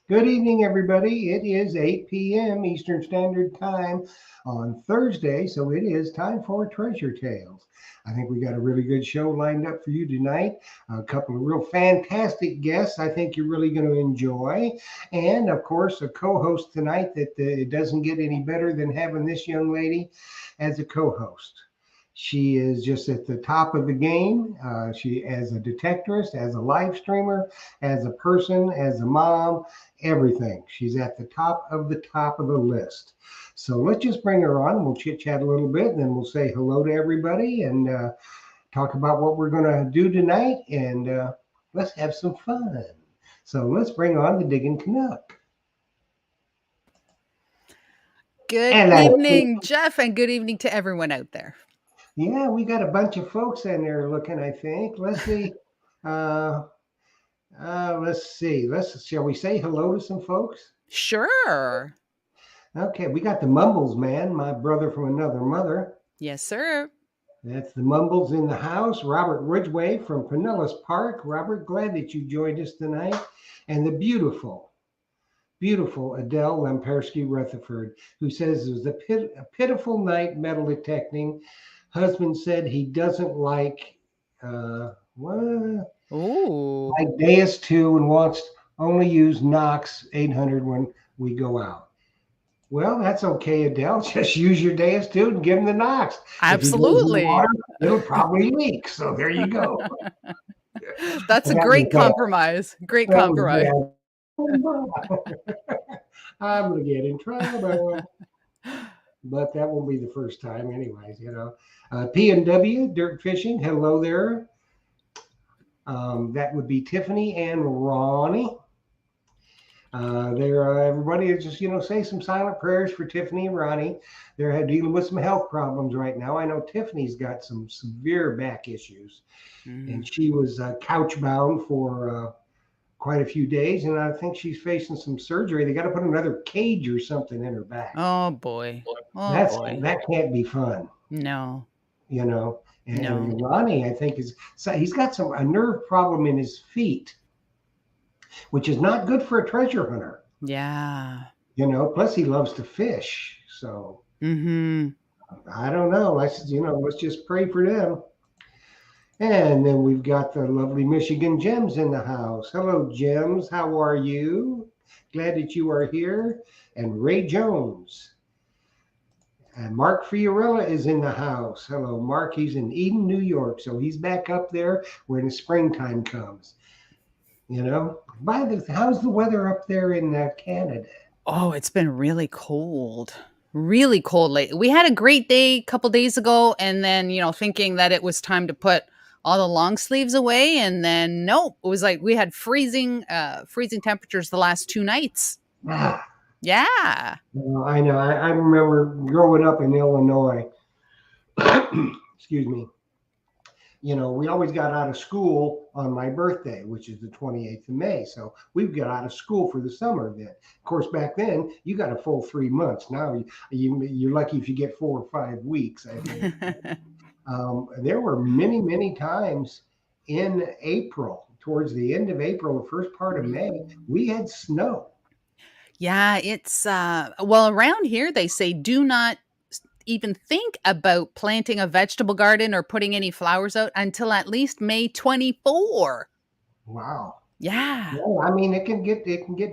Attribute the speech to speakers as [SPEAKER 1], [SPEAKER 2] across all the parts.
[SPEAKER 1] Good evening, everybody. It is 8 p.m. Eastern Standard Time on Thursday, so it is time for Treasure Tales. I think we got a really good show lined up for you tonight. A couple of real fantastic guests I think you're really going to enjoy. And of course, a co host tonight that it doesn't get any better than having this young lady as a co host. She is just at the top of the game. She, as a detectorist, as a live streamer, as a person, as a mom, everything. She's at the top of the list. So let's just bring her on. We'll chit chat a little bit, and then we'll say hello to everybody and talk about what we're going to do tonight. And let's have some fun. So let's bring on the Digging Canuck.
[SPEAKER 2] Good
[SPEAKER 1] And
[SPEAKER 2] evening, Jeff, and good evening to everyone out there.
[SPEAKER 1] yeah, we got a bunch of folks in there looking. I think. Let's see. Uh, let's see. Shall we say hello to some folks?
[SPEAKER 2] Sure.
[SPEAKER 1] Okay, we got the Mumbles man, my brother from another mother.
[SPEAKER 2] Yes, sir.
[SPEAKER 1] That's the Mumbles in the house. Robert Ridgway from Pinellas Park. Robert, glad that you joined us tonight. And the beautiful Adele Lampersky Rutherford, who says it was a pitiful night metal detecting. Husband said he doesn't what?
[SPEAKER 2] Ooh.
[SPEAKER 1] Like Deus 2 and wants only use Knox 800 when we go out. Well, that's okay, Adele. Just use your Deus 2 and give him the Knox. If he goes in the
[SPEAKER 2] Absolutely.
[SPEAKER 1] water, it'll probably leak. So there you go.
[SPEAKER 2] That's a
[SPEAKER 1] That
[SPEAKER 2] great
[SPEAKER 1] was bad.
[SPEAKER 2] compromise. Great
[SPEAKER 1] That was
[SPEAKER 2] compromise.
[SPEAKER 1] bad. I'm gonna get in trouble. But that won't be the first time, anyways. P&W Dirt Fishing. Hello there. That would be Tiffany and Ronnie. Everybody just say some silent prayers for Tiffany and Ronnie. They're dealing with some health problems right now. I know Tiffany's got some severe back issues, and she was couch bound for quite a few days, and I think she's facing some surgery. They got to put another cage or something in her back.
[SPEAKER 2] Oh boy.
[SPEAKER 1] That can't be fun.
[SPEAKER 2] No.
[SPEAKER 1] And Ronnie, I think he's got a nerve problem in his feet, which is not good for a treasure hunter.
[SPEAKER 2] Yeah.
[SPEAKER 1] Plus he loves to fish. So I don't know. Let's just pray for them. And then we've got the lovely Michigan Gems in the house. Hello, Gems. How are you? Glad that you are here. And Ray Jones. And Mark Fiorella is in the house. Hello, Mark. He's in Eden, New York. So he's back up there when the springtime comes. How's the weather up there in Canada?
[SPEAKER 2] Oh, it's been really cold. Really cold lately. We had a great day a couple days ago, and then, thinking that it was time to put all the long sleeves away, and then nope, it was like we had freezing temperatures the last 2 nights.
[SPEAKER 1] Ah,
[SPEAKER 2] Yeah.
[SPEAKER 1] I know. I remember growing up in Illinois. Excuse me. We always got out of school on my birthday, which is the 28th of May. So we got out of school for the summer then. Of course, back then you got a full 3 months. Now you're lucky if you get 4 or 5 weeks, I think. There were many, many times in April, towards the end of April, the first part of May, we had snow.
[SPEAKER 2] Yeah, it's around here they say do not even think about planting a vegetable garden or putting any flowers out until at least May 24.
[SPEAKER 1] Wow.
[SPEAKER 2] Yeah.
[SPEAKER 1] Yeah, I mean it can get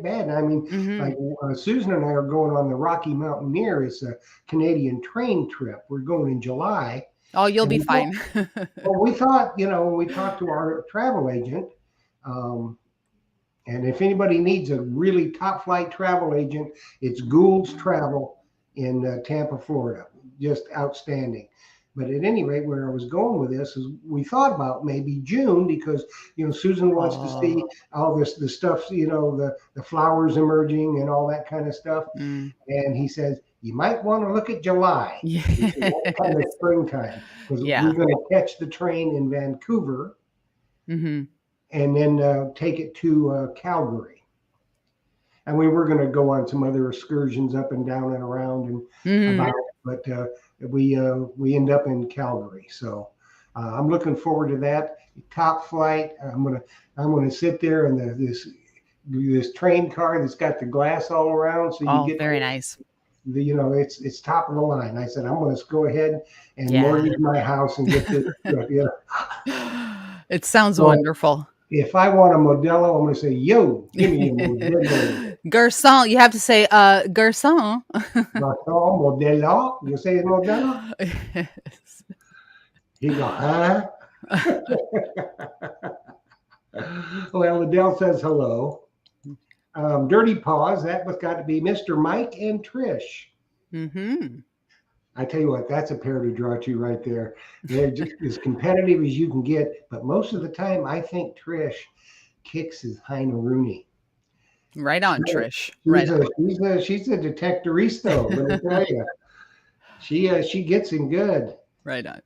[SPEAKER 1] bad. I mean, like Susan and I are going on the Rocky Mountaineer. It's a Canadian train trip. We're going in July.
[SPEAKER 2] Oh, you'll be fine.
[SPEAKER 1] Well, we thought, when we talked to our travel agent, and if anybody needs a really top flight travel agent, it's Gould's Travel in Tampa, Florida. Just outstanding. But at any rate, where I was going with this is we thought about maybe June because Susan wants to see all the stuff, the flowers emerging and all that kind of stuff. And he says you might want to look at July, that kind of springtime, because we're going to catch the train in Vancouver and then take it to Calgary. And we were going to go on some other excursions up and down and around and about, but we end up in Calgary. So I'm looking forward to that. Top flight. I'm gonna sit there in this this train car that's got the glass all around, so you
[SPEAKER 2] Oh,
[SPEAKER 1] get
[SPEAKER 2] very nice.
[SPEAKER 1] the, it's top of the line. I said, I'm going to go ahead and
[SPEAKER 2] Yeah.
[SPEAKER 1] mortgage my house and get this.
[SPEAKER 2] It sounds
[SPEAKER 1] So
[SPEAKER 2] wonderful.
[SPEAKER 1] if I want a Modelo, I'm going to say, yo, give me a Modelo.
[SPEAKER 2] Garçon, you have to say, garçon.
[SPEAKER 1] Garçon, Modelo. You say Modelo?
[SPEAKER 2] Yes.
[SPEAKER 1] He go, huh? Well, Adele says hello. Dirty Paws, that was got to be Mr. Mike and Trish.
[SPEAKER 2] Mm-hmm.
[SPEAKER 1] I tell you what, that's a pair to draw to right there. They're just as competitive as you can get, but most of the time, I think Trish kicks his Heine Rooney.
[SPEAKER 2] Right on, Trish. Right
[SPEAKER 1] She's
[SPEAKER 2] on.
[SPEAKER 1] a detectoristo. Let me tell you, she gets him good.
[SPEAKER 2] Right on.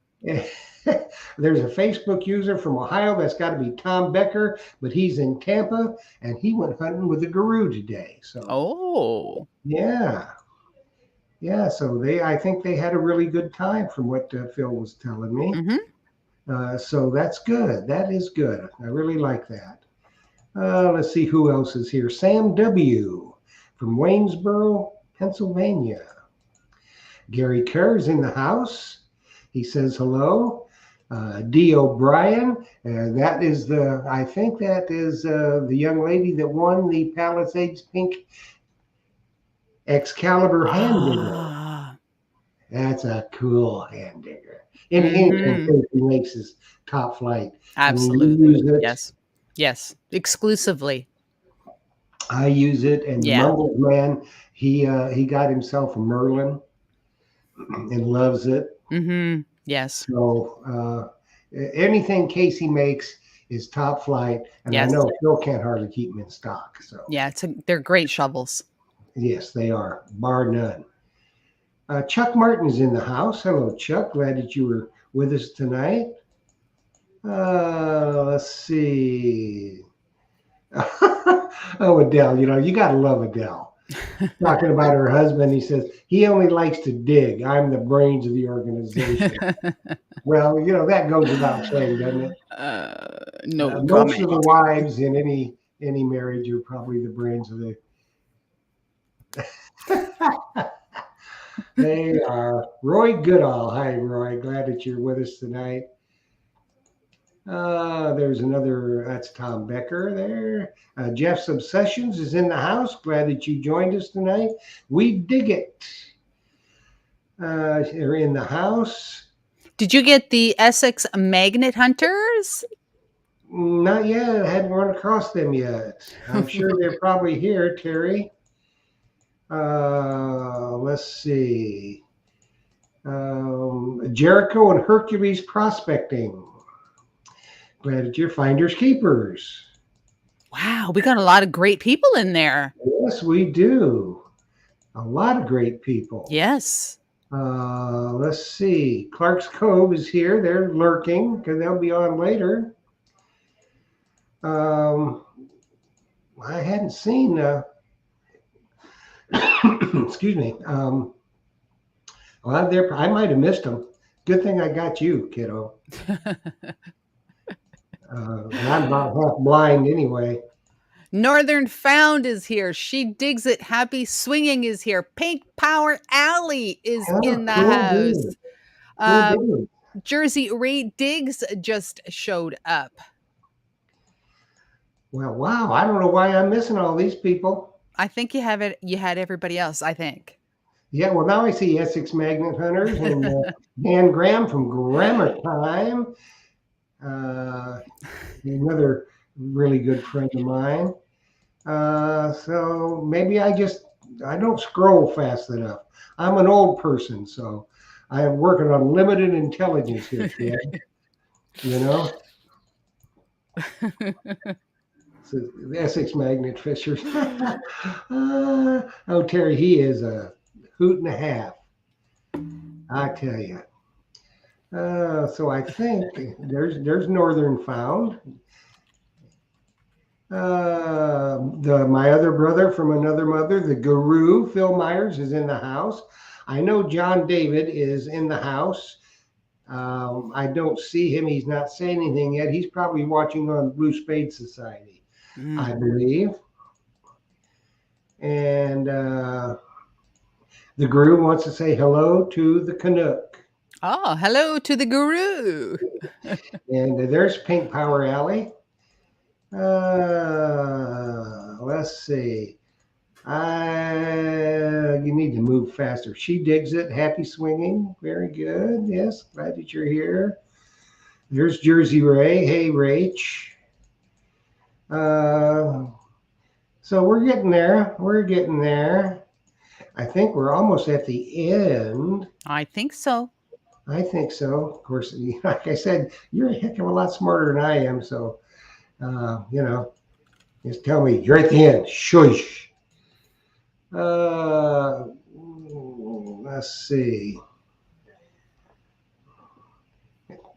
[SPEAKER 1] There's a Facebook user from Ohio that's got to be Tom Becker, but he's in Tampa and he went hunting with a guru today. So
[SPEAKER 2] Oh.
[SPEAKER 1] yeah, yeah. So I think they had a really good time from what Phil was telling me.
[SPEAKER 2] Mm-hmm.
[SPEAKER 1] So that's good. That is good. I really like that. Let's see who else is here. Sam W. from Waynesboro, Pennsylvania. Gary Kerr's in the house. He says hello. D. O'Brien. That is I think that is the young lady that won the Palisades Pink Excalibur hand digger.
[SPEAKER 2] Ah.
[SPEAKER 1] That's a cool hand digger. In
[SPEAKER 2] Mm-hmm.
[SPEAKER 1] case he makes his top flight. I mean, you
[SPEAKER 2] Absolutely.
[SPEAKER 1] use it.
[SPEAKER 2] Yes. Yes. Exclusively.
[SPEAKER 1] I use it. And the
[SPEAKER 2] Yeah.
[SPEAKER 1] Mumbles man, he got himself a Merlin and loves it.
[SPEAKER 2] Mm-hmm. Yes.
[SPEAKER 1] So anything Casey makes is top flight, and I
[SPEAKER 2] Yes.
[SPEAKER 1] know Phil can't hardly keep them in stock. So
[SPEAKER 2] Yeah. They're great shovels.
[SPEAKER 1] yes, they are, bar none. Chuck Martin is in the house. Hello, Chuck. Glad that you were with us tonight. Let's see. Oh, Adele, you got to love Adele. Talking about her husband, he says he only likes to dig. I'm the brains of the organization. Well, that goes without saying, doesn't it?
[SPEAKER 2] No
[SPEAKER 1] Most
[SPEAKER 2] comment.
[SPEAKER 1] of the wives in any marriage are probably the brains of the. They are. Roy Goodall. Hi, Roy. Glad that you're with us tonight. There's another. That's Tom Becker there. Jeff's Obsessions is in the house. Glad that you joined us tonight. We dig it. They're in the house.
[SPEAKER 2] Did you get the Essex Magnet Hunters?
[SPEAKER 1] Not yet. I hadn't run across them yet. I'm sure they're probably here, Terry. Let's see. Jericho and Hercules Prospecting. Glad that you're finders keepers.
[SPEAKER 2] Wow, we got a lot of great people in there.
[SPEAKER 1] Yes, we do. A lot of great people.
[SPEAKER 2] Yes.
[SPEAKER 1] Let's see. Clark's Cove is here. They're lurking because they'll be on later. I hadn't seen. Excuse me. Well, I might have missed them. Good thing I got you, kiddo. I'm about half blind anyway.
[SPEAKER 2] Northern Found is here. She Digs It. Happy Swinging is here. Pink Power Alley is in the
[SPEAKER 1] Cool
[SPEAKER 2] house.
[SPEAKER 1] dude. Cool dude.
[SPEAKER 2] Jersey Ray Diggs just showed up.
[SPEAKER 1] Well, wow. I don't know why I'm missing all these people.
[SPEAKER 2] I think you have it. You had everybody else, I think.
[SPEAKER 1] Yeah, well, now I see Essex Magnet Hunters and Dan Graham from Grammar Time. Another really good friend of mine. So maybe I don't scroll fast enough. I'm an old person, so I am working on limited intelligence here, kid. So the Essex Magnet Fishers. Oh, Terry, he is a hoot and a half. I tell you. So I think there's Northern Found. My other brother from another mother, the guru, Phil Myers, is in the house. I know John David is in the house. I don't see him. He's not saying anything yet. He's probably watching on Blue Spade Society, I believe. And the Guru wants to say hello to the Canuck.
[SPEAKER 2] Oh, hello to the guru.
[SPEAKER 1] And there's Pink Power Alley. Let's see. You need to move faster. She digs it. Happy swinging. Very good. Yes, glad that you're here. There's Jersey Ray. Hey, Rach. So we're getting there. We're getting there. I think we're almost at the end.
[SPEAKER 2] I think so.
[SPEAKER 1] I think so. Of course, like I said, you're a heck of a lot smarter than I am. So, just tell me you're at the end. Shush. Let's see.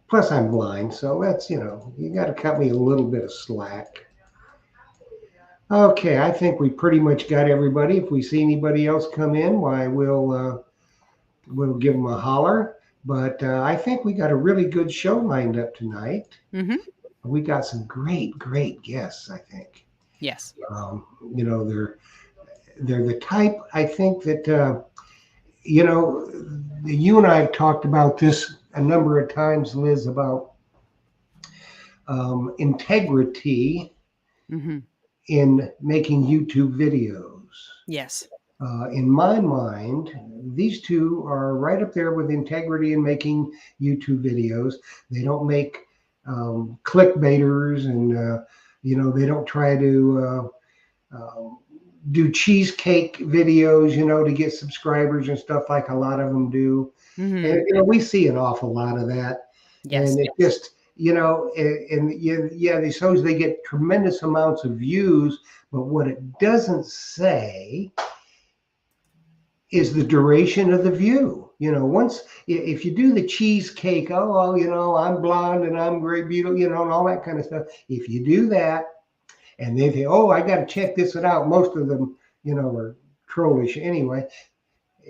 [SPEAKER 1] Plus, I'm blind, so that's you got to cut me a little bit of slack. Okay, I think we pretty much got everybody. If we see anybody else come in, why we'll give them a holler. But I think we got a really good show lined up tonight.
[SPEAKER 2] Mm-hmm.
[SPEAKER 1] We got some great guests, I think.
[SPEAKER 2] Yes.
[SPEAKER 1] They're the type, I think, that you and I have talked about this a number of times, Liz, about integrity
[SPEAKER 2] Mm-hmm.
[SPEAKER 1] in making YouTube videos.
[SPEAKER 2] Yes.
[SPEAKER 1] In my mind, these two are right up there with integrity in making YouTube videos. They don't make clickbaiters, and they don't try to do cheesecake videos, to get subscribers and stuff like a lot of them do.
[SPEAKER 2] Mm-hmm.
[SPEAKER 1] And we see an awful lot of that.
[SPEAKER 2] Yes.
[SPEAKER 1] And it just, they suppose they get tremendous amounts of views, but what it doesn't say is the duration of the view. Once, if you do the cheesecake, I'm blonde and I'm very beautiful, and all that kind of stuff. If you do that and they think, oh, I got to check this out. Most of them, are trollish anyway.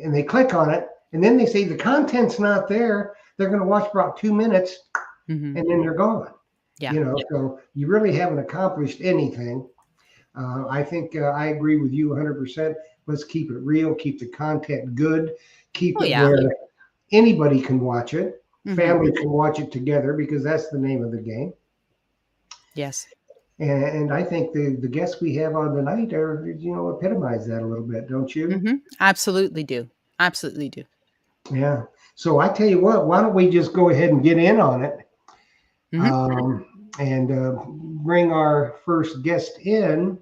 [SPEAKER 1] And they click on it and then they say the content's not there. They're going to watch about 2 minutes
[SPEAKER 2] Mm-hmm.
[SPEAKER 1] and then they're gone.
[SPEAKER 2] Yeah.
[SPEAKER 1] So you really haven't accomplished anything. I think I agree with you 100%. Let's keep it real, keep the content good, keep it where anybody can watch it. Mm-hmm. Family can watch it together, because that's the name of the game.
[SPEAKER 2] Yes.
[SPEAKER 1] And I think the guests we have on tonight are, epitomize that a little bit, don't you?
[SPEAKER 2] Mm-hmm. Absolutely do. Absolutely do.
[SPEAKER 1] Yeah. So I tell you what, why don't we just go ahead and get in on it?
[SPEAKER 2] Mm-hmm.
[SPEAKER 1] And bring our first guest in.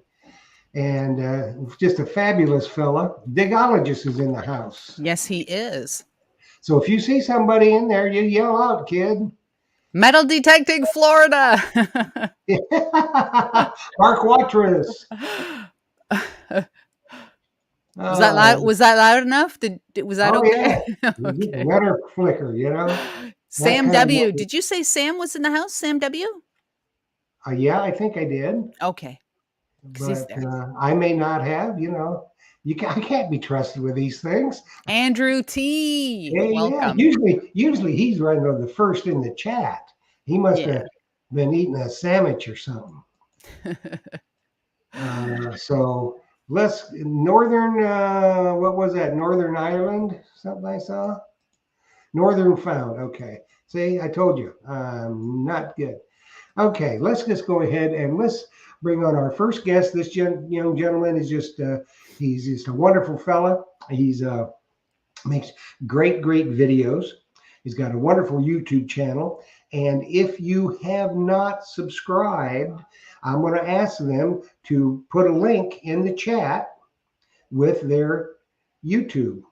[SPEAKER 1] And just a fabulous fella. Digologist is in the house.
[SPEAKER 2] Yes, he is.
[SPEAKER 1] So if you see somebody in there, you yell out, kid.
[SPEAKER 2] Metal detecting Florida.
[SPEAKER 1] Mark Watrous.
[SPEAKER 2] Was that loud? Was that loud enough? Was that okay?
[SPEAKER 1] Yeah. Okay. Let her flicker,
[SPEAKER 2] Sam W. Did you say Sam was in the house? Sam W.
[SPEAKER 1] Yeah, I think I did.
[SPEAKER 2] Okay.
[SPEAKER 1] But I may not have. I can't be trusted with these things.
[SPEAKER 2] Andrew T. Welcome.
[SPEAKER 1] Yeah. Usually he's running the first in the chat. He must have been eating a sandwich or something. So let's Northern. What was that? Northern Ireland? Something I saw. Northern Found. Okay. See, I told you, I'm not good. Okay, let's just go ahead and let's bring on our first guest. This young gentleman is he's just a wonderful fella. He's makes great videos. He's got a wonderful YouTube channel. And if you have not subscribed, I'm going to ask them to put a link in the chat with their YouTube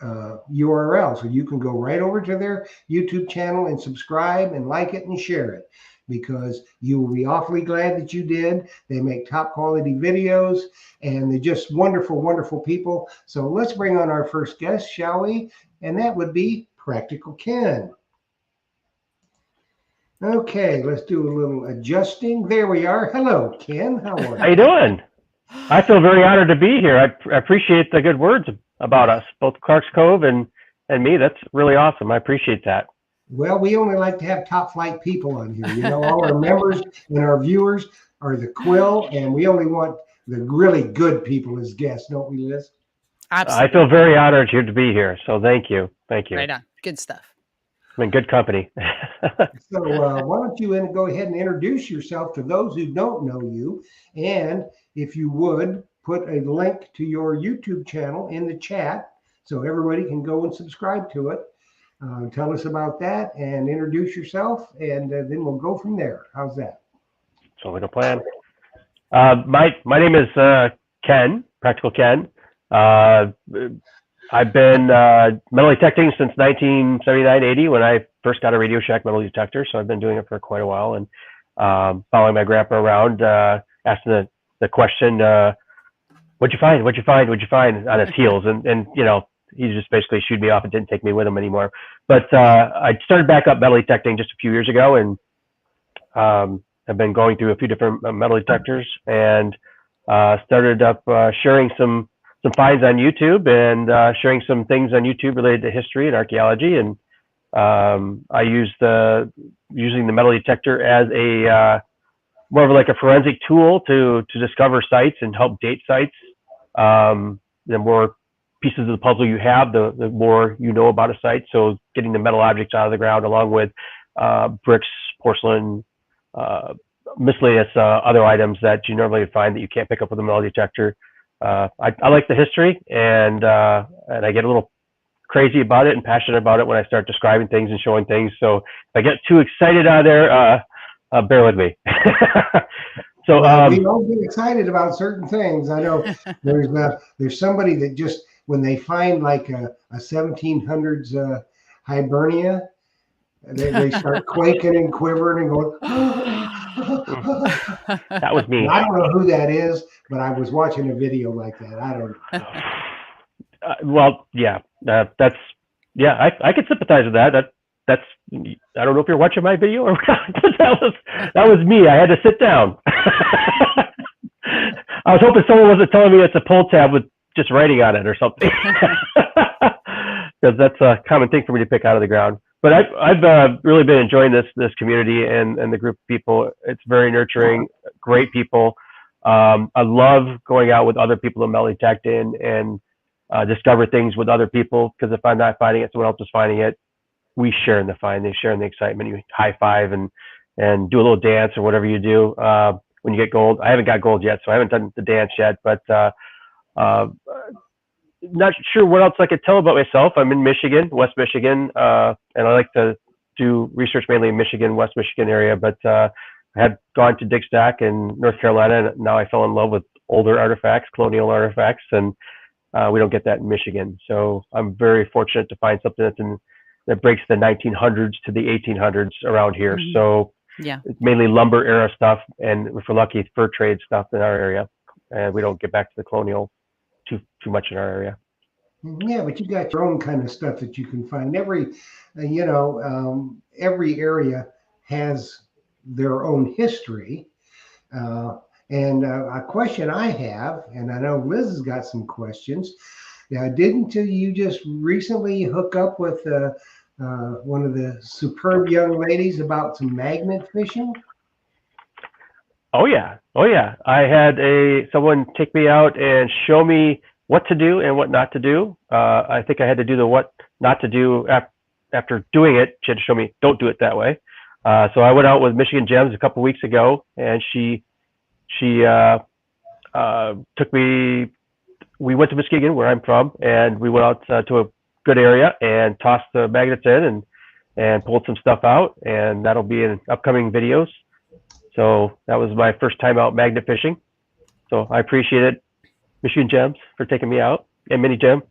[SPEAKER 1] URL. So you can go right over to their YouTube channel and subscribe and like it and share it, because you will be awfully glad that you did. They make top quality videos and they're just wonderful people. So let's bring on our first guest, shall we? And that would be Practical Ken. Okay, let's do a little adjusting. There we are. Hello, Ken. How are you?
[SPEAKER 3] How you doing? I feel very honored to be here. I appreciate the good words about us, both Clark's Cove and me. That's really awesome. I appreciate that.
[SPEAKER 1] Well, we only like to have top flight people on here. All our members and our viewers are the quill, and we only want the really good people as guests, don't we, Liz?
[SPEAKER 2] Absolutely.
[SPEAKER 3] I feel very honored here to be here. So thank you. Thank you.
[SPEAKER 2] Right on. Good stuff.
[SPEAKER 3] I'm in good company.
[SPEAKER 1] So why don't you go ahead and introduce yourself to those who don't know you, and if you would put a link to your YouTube channel in the chat so everybody can go and subscribe to it. Tell us about that and introduce yourself, and then we'll go from there. How's that?
[SPEAKER 3] Sounds like a plan. My name is Ken, Practical Ken. I've been metal detecting since 1979-80 when I first got a Radio Shack metal detector. So I've been doing it for quite a while, and following my grandpa around, asking the question, "What'd you find? What'd you find? What'd you find?" on his heels, and you know, he just basically shooed me off and didn't take me with him anymore. But I started back up metal detecting just a few years ago, and I've been going through a few different metal detectors, and started up sharing some finds on YouTube, and sharing some things on YouTube related to history and archaeology. And I use using the metal detector as a more of like a forensic tool to discover sites and help date sites. The more pieces of the puzzle you have, the more you know about a site. So getting the metal objects out of the ground, along with bricks, porcelain, miscellaneous other items that you normally find that you can't pick up with a metal detector. I like the history, and I get a little crazy about it and passionate about it when I start describing things and showing things. So if I get too excited out there, bear with me. So
[SPEAKER 1] well, we all get excited about certain things. I know there's somebody that just, when they find like a 1700s Hibernia, they start quaking and quivering and going.
[SPEAKER 3] That was me.
[SPEAKER 1] And I don't know who that is, but I was watching a video like that. I don't know.
[SPEAKER 3] Well, yeah, that's, yeah, I could sympathize with that. That's, I don't know if you're watching my video or not, but that was me. I had to sit down. I was hoping someone wasn't telling me it's a pull tab with just writing on it or something, because that's a common thing for me to pick out of the ground. But I've really been enjoying this community and the group of people. It's very nurturing, great people. I love going out with other people to metal detect and discover things with other people, because if I'm not finding it, someone else is finding it. We share in the find, they share in the excitement. You high five and do a little dance or whatever you do when you get gold. I haven't got gold yet, so I haven't done the dance yet, but not sure what else I could tell about myself. I'm in Michigan, West Michigan, and I like to do research mainly in Michigan, West Michigan area, but I had gone to Dig Stack in North Carolina, and now I fell in love with older artifacts, colonial artifacts, and we don't get that in Michigan. So I'm very fortunate to find something that breaks the 1900s to the 1800s around here. Mm-hmm. So
[SPEAKER 2] yeah,
[SPEAKER 3] it's mainly lumber era stuff, and if we're lucky, fur trade stuff in our area, and we don't get back to the colonial too much in our area.
[SPEAKER 1] Yeah, but you got your own kind of stuff that you can find. Every area has their own history. And a question I have, and I know Liz has got some questions. Didn't you just recently hook up with one of the superb young ladies about some magnet fishing?
[SPEAKER 3] Oh yeah. I had someone take me out and show me what to do and what not to do. I think I had to do the what not to do after doing it. She had to show me, don't do it that way. So I went out with Michigan Gems a couple weeks ago, and she took me. We went to Muskegon, where I'm from, and we went out to a good area and tossed the magnets in and pulled some stuff out, and that'll be in upcoming videos. So that was my first time out magnet fishing. So I appreciate it, Michigan Gems, for taking me out, and Mini Gem.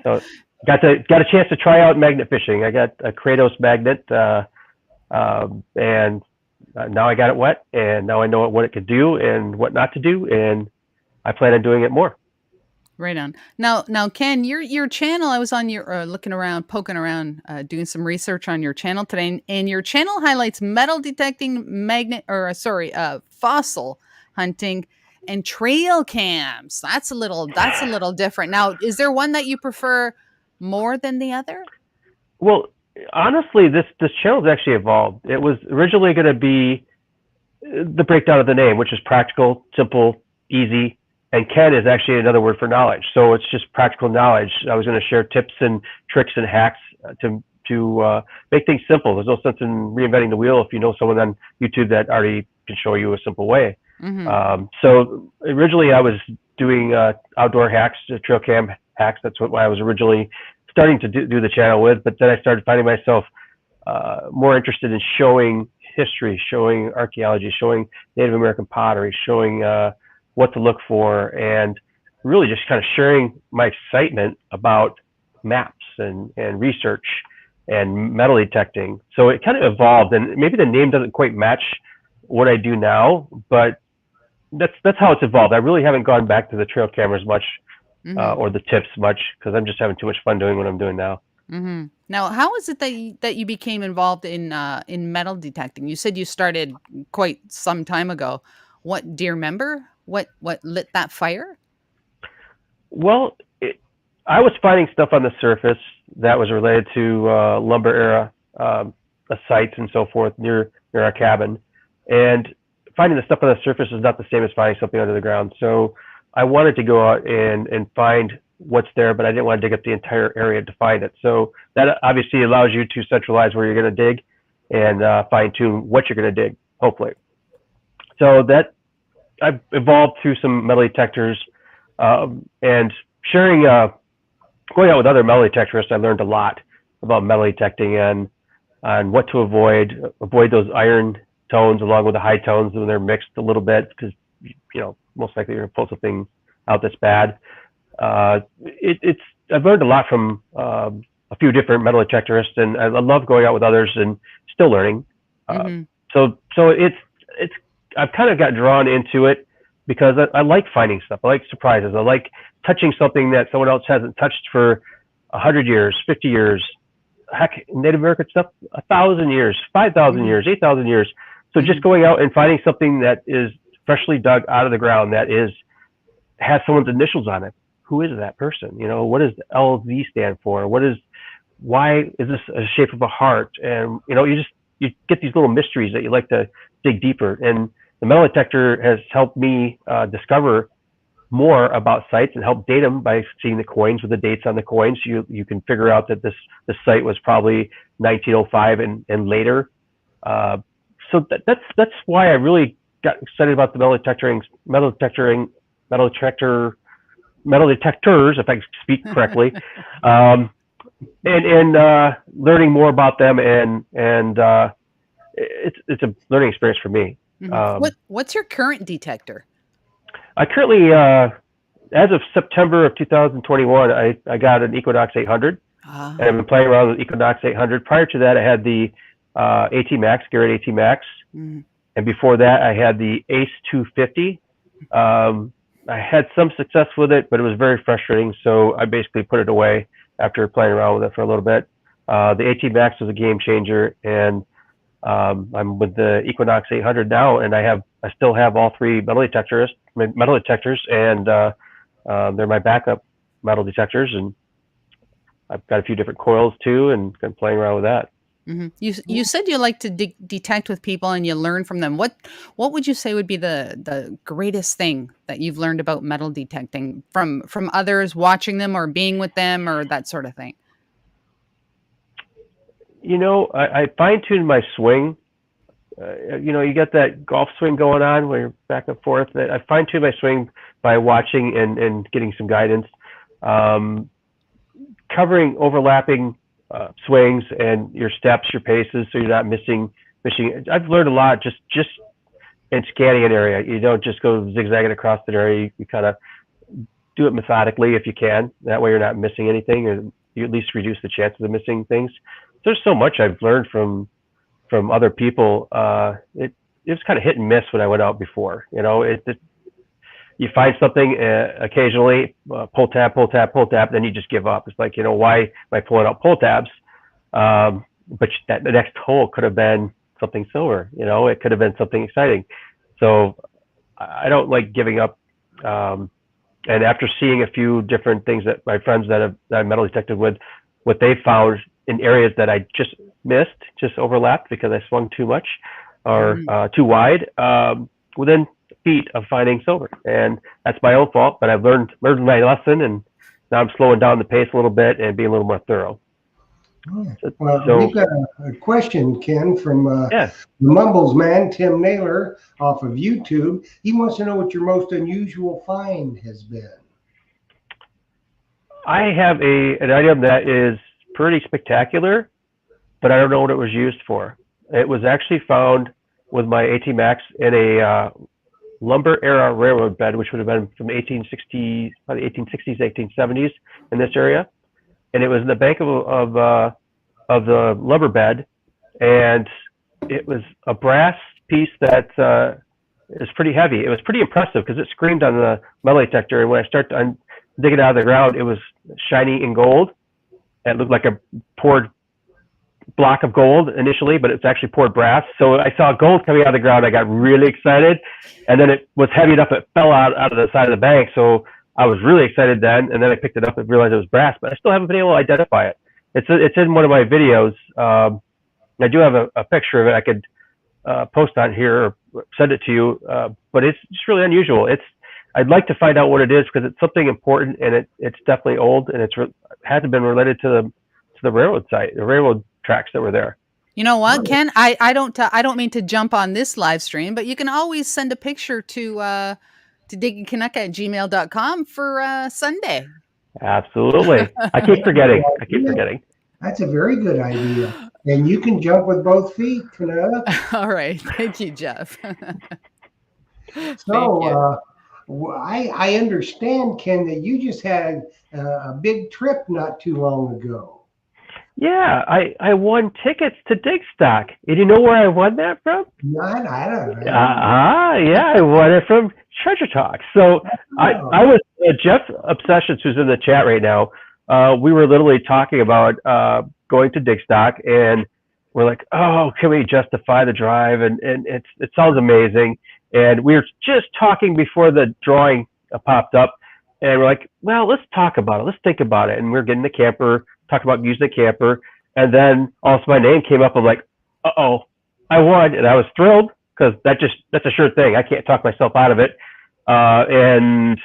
[SPEAKER 3] So got a chance to try out magnet fishing. I got a Kratos magnet, and now I got it wet, and now I know what it could do and what not to do, and I plan on doing it more.
[SPEAKER 2] Right on. Now, Ken, your channel. I was on your looking around, poking around, doing some research on your channel today, and your channel highlights metal detecting, fossil hunting, and trail cams. That's a little different. Now, is there one that you prefer more than the other?
[SPEAKER 3] Well, honestly, this channel has actually evolved. It was originally going to be the breakdown of the name, which is practical, simple easy, and Ken is actually another word for knowledge. So it's just practical knowledge. I was going to share tips and tricks and hacks to make things simple. There's no sense in reinventing the wheel if you know someone on YouTube that already can show you a simple way. So originally I was doing outdoor hacks, trail cam hacks. That's what I was originally starting to do the channel with. But then I started finding myself more interested in showing history, showing archaeology, showing Native American pottery, showing what to look for, and really just kind of sharing my excitement about maps and research and metal detecting. So it kind of evolved, and maybe the name doesn't quite match what I do now, but that's how it's evolved. I really haven't gone back to the trail cameras much or the tips much, because I'm just having too much fun doing what I'm doing now.
[SPEAKER 2] Now, how is it that you became involved in metal detecting? You said you started quite some time ago. What do you remember? What lit that fire?
[SPEAKER 3] Well, I was finding stuff on the surface that was related to lumber era sites and so forth near our cabin, and finding the stuff on the surface is not the same as finding something under the ground. So I wanted to go out and find what's there, but I didn't want to dig up the entire area to find it. So that obviously allows you to centralize where you're going to dig and fine tune what you're going to dig, hopefully. So that I've evolved through some metal detectors and sharing, going out with other metal detectorists. I learned a lot about metal detecting and what to avoid those iron tones along with the high tones when they're mixed a little bit, because most likely you're going to pull something out that's bad. I've learned a lot from a few different metal detectorists, and I love going out with others and still learning. So I've kind of got drawn into it because I like finding stuff. I like surprises. I like touching something that someone else hasn't touched for 100 years, 50 years, heck, Native American stuff, 1,000 years, 5,000 years, 8,000 years. So just going out and finding something that is freshly dug out of the ground that has someone's initials on it. Who is that person? What does LV stand for? Why is this a shape of a heart? And you get these little mysteries that you like to dig deeper. And the metal detector has helped me discover more about sites and help date them by seeing the coins with the dates on the coins. You can figure out that this site was probably 1905 and later. So that's why I really got excited about the metal detectors, if I speak correctly, and learning more about them, and it's a learning experience for me.
[SPEAKER 2] What's your current detector?
[SPEAKER 3] I currently, as of September of 2021, I got an Equinox 800, and I've been playing around with Equinox 800. Prior to that, I had the AT Max, Garrett AT Max, and before that, I had the Ace 250. I had some success with it, but it was very frustrating, so I basically put it away after playing around with it for a little bit. The AT Max was a game changer, and I'm with the Equinox 800 now, and I still have all three metal detectors, and they're my backup metal detectors, and I've got a few different coils too, and been playing around with that.
[SPEAKER 2] You said you like to detect with people and you learn from them. What would you say would be the greatest thing that you've learned about metal detecting from others, watching them or being with them or that sort of thing?
[SPEAKER 3] I fine-tuned my swing. You get that golf swing going on where you're back and forth. I fine-tuned my swing by watching and getting some guidance, covering overlapping swings and your steps, your paces, so you're not missing. I've learned a lot just in scanning an area. You don't just go zigzagging across the area. You kind of do it methodically if you can. That way you're not missing anything, or you at least reduce the chances of missing things. There's so much I've learned from other people. It was kind of hit and miss when I went out before. You find something occasionally, pull tab, then you just give up. It's like, why am I pulling out pull tabs? But the next hole could have been something silver. It could have been something exciting. So I don't like giving up. And after seeing a few different things that my friends that I metal detected with, what they found in areas that I just missed, just overlapped because I swung too much or too wide, within a feat of finding silver, and that's my own fault. But I've learned my lesson, and now I'm slowing down the pace a little bit and being a little more thorough.
[SPEAKER 1] Well,
[SPEAKER 3] So
[SPEAKER 1] we've got a question, Ken, from
[SPEAKER 3] yeah,
[SPEAKER 1] the Mumbles man, Tim Naylor, off of YouTube. He wants to know what your most unusual find has been.
[SPEAKER 3] I have an item that is pretty spectacular, but I don't know what it was used for. It was actually found with my AT Max in a lumber era railroad bed, which would have been from 1860s, probably 1860s, 1870s in this area, and it was in the bank of the lumber bed, and it was a brass piece that is pretty heavy. It was pretty impressive because it screamed on the metal detector, and when I started to dig it out of the ground, it was shiny in gold. It looked like a poured block of gold initially, but it's actually poured brass. So I saw gold coming out of the ground. I got really excited, and then it was heavy enough it fell out of the side of the bank. So I was really excited then, and then I picked it up and realized it was brass, but I still haven't been able to identify it. It's in one of my videos. I do have a picture of it I could post on here or send it to you, but it's just really unusual. I'd like to find out what it is because it's something important, and it's definitely old, and hasn't been related to the railroad site, the railroad tracks that were there.
[SPEAKER 2] You know what, Ken? I don't mean to jump on this live stream, but you can always send a picture to diggingcanucka@gmail.com for Sunday.
[SPEAKER 3] Absolutely. I keep forgetting.
[SPEAKER 1] That's a very good idea. And you can jump with both feet, Canuck.
[SPEAKER 2] All right. Thank you, Jeff.
[SPEAKER 1] So I understand, Ken, that you just had a big trip not too long ago.
[SPEAKER 3] Yeah, I won tickets to Digstock. And you know where I won that from?
[SPEAKER 1] No, I don't know.
[SPEAKER 3] Yeah, I won it from Treasure Talk. So I was Jeff Obsessions, who's in the chat right now. We were literally talking about going to Digstock, and we're like, oh, can we justify the drive? And it sounds amazing. And we were just talking before the drawing popped up, and we're like, well, let's talk about it. Let's think about it. And we're getting the camper, talking about using the camper, and then also my name came up. I'm like, uh-oh, I won, and I was thrilled because that's a sure thing. I can't talk myself out of it. And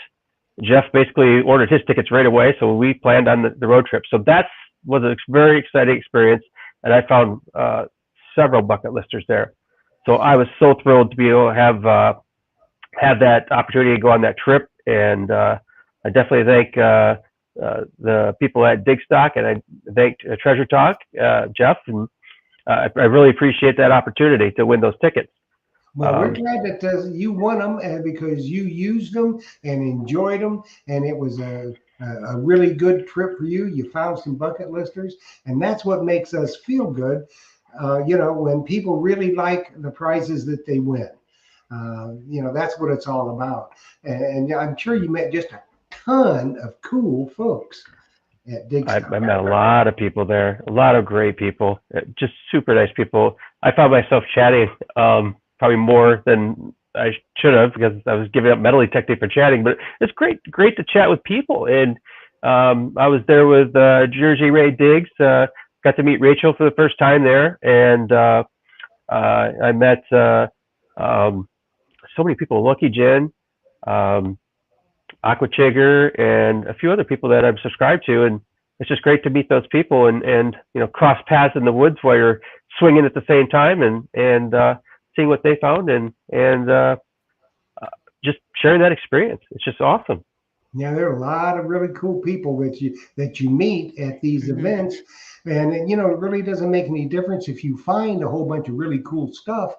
[SPEAKER 3] Jeff basically ordered his tickets right away, so we planned on the road trip. So that was a very exciting experience, and I found several bucket listers there. So I was so thrilled to be able to have that opportunity to go on that trip, and I definitely thank the people at Digstock, and I thank Treasure Talk, Jeff, and I really appreciate that opportunity to win those tickets.
[SPEAKER 1] Well, we're glad that you won them because you used them and enjoyed them, and it was a really good trip for you. You found some bucket listers, and that's what makes us feel good. When people really like the prizes that they win. That's what it's all about. And I'm sure you met just a ton of cool folks at Digstock.
[SPEAKER 3] I met a lot of people there, a lot of great people, just super nice people. I found myself chatting probably more than I should have because I was giving up metal detecting for chatting, but it's great to chat with people. And I was there with Jersey Ray Diggs, got to meet Rachel for the first time there, and I met so many people, Lucky Jen, Aqua Chigger, and a few other people that I'm subscribed to, and it's just great to meet those people and cross paths in the woods while you're swinging at the same time and seeing what they found and just sharing that experience. It's just awesome.
[SPEAKER 1] Yeah, there are a lot of really cool people that you meet at these events, and it really doesn't make any difference if you find a whole bunch of really cool stuff.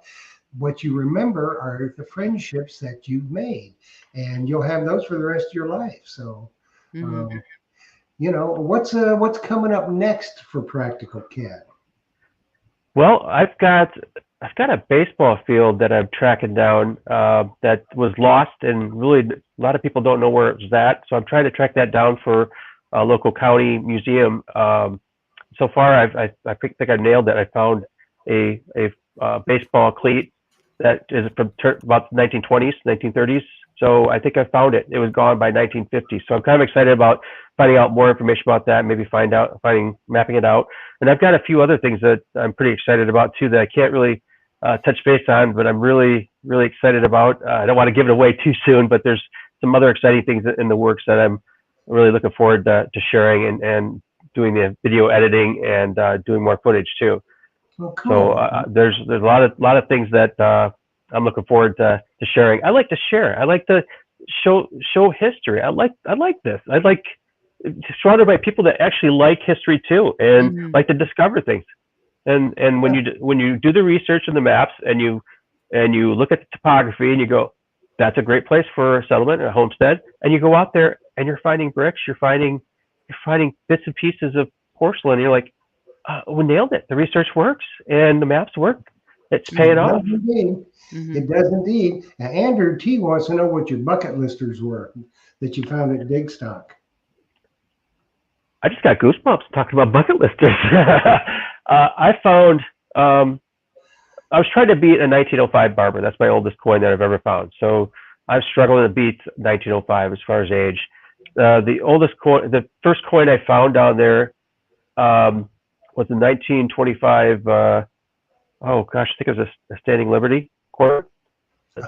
[SPEAKER 1] What you remember are the friendships that you've made, and you'll have those for the rest of your life. So, what's coming up next for Practical Cat?
[SPEAKER 3] Well, I've got a baseball field that I'm tracking down that was lost, and really a lot of people don't know where it was at. So I'm trying to track that down for a local county museum. So far, I think I nailed it. I found a baseball cleat that is from about the 1920s, 1930s. So I think I found it. It was gone by 1950. So I'm kind of excited about finding out more information about that, maybe mapping it out. And I've got a few other things that I'm pretty excited about too that I can't really touch base on, but I'm really, really excited about. I don't want to give it away too soon, but there's some other exciting things in the works that I'm really looking forward to sharing and doing the video editing and doing more footage too.
[SPEAKER 1] Oh, cool.
[SPEAKER 3] So there's a lot of things that I'm looking forward to sharing. I like to share. I like to show history. I like this. I like surrounded by people that actually like history too and like to discover things. And when you do the research in the maps and you look at the topography and you go, that's a great place for a settlement, a homestead, and you go out there and you're finding bricks, you're finding bits and pieces of porcelain, and you're like, we nailed it. The research works and the maps work. It's paying off.
[SPEAKER 1] It does indeed. Andrew T wants to know what your bucket listers were that you found at Digstock.
[SPEAKER 3] I just got goosebumps talking about bucket listers. I found, I was trying to beat a 1905 barber. That's my oldest coin that I've ever found. So I'm struggling to beat 1905 as far as age. The oldest coin, the first coin I found down there was a 1925, oh gosh, I think it was a Standing Liberty coin.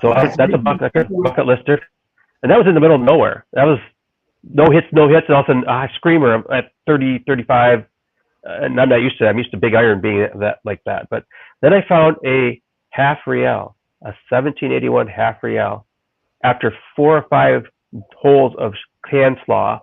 [SPEAKER 3] So that's a bucket lister. And that was in the middle of nowhere. That was no hits, and all of a sudden a screamer at 30, 35. And I'm not used to that. I'm used to big iron being like that. But then I found a half real, a 1781 half real. After 4 or 5 holes of can slaw,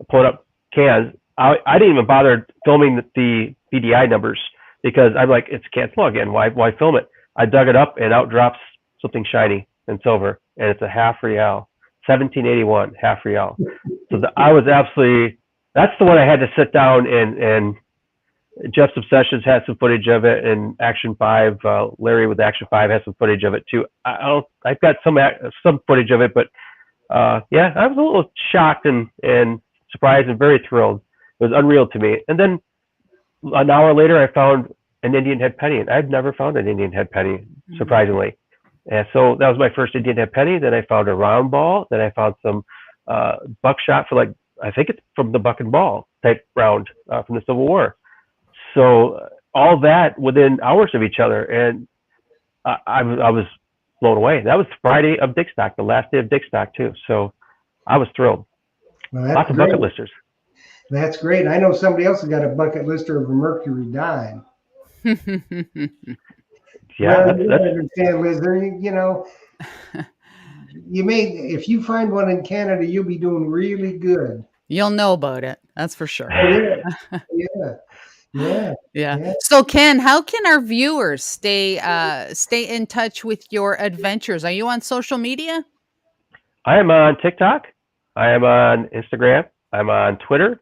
[SPEAKER 3] pulling up cans, I didn't even bother filming the BDI numbers because I'm like, it's can slaw again. Why film it? I dug it up and out drops something shiny and silver, and it's a half real, 1781 half real. So I was absolutely, that's the one I had to sit down and Jeff's Obsessions had some footage of it, and Action 5, Larry with Action 5 has some footage of it too. I've got some footage of it, but yeah, I was a little shocked and surprised and very thrilled. It was unreal to me. And then an hour later, I found an Indian head penny, and I've never found an Indian head penny, surprisingly. And so that was my first Indian head penny. Then I found a round ball. Then I found some buckshot for, like, I think it's from the buck and ball type round from the Civil War. So all that within hours of each other, and I was blown away. That was Friday of Digstock, the last day of Digstock too. So I was thrilled.
[SPEAKER 1] Well,
[SPEAKER 3] lots of bucket listers.
[SPEAKER 1] That's great. I know somebody else has got a bucket lister of a Mercury dime.
[SPEAKER 3] Yeah,
[SPEAKER 1] well, you understand, Liz. You know, if you find one in Canada, you'll be doing really good.
[SPEAKER 2] You'll know about it. That's for sure.
[SPEAKER 1] Yeah.
[SPEAKER 2] So Ken, how can our viewers stay in touch with your adventures? Are you on social media?
[SPEAKER 3] I am on TikTok. I am on Instagram. I'm on Twitter.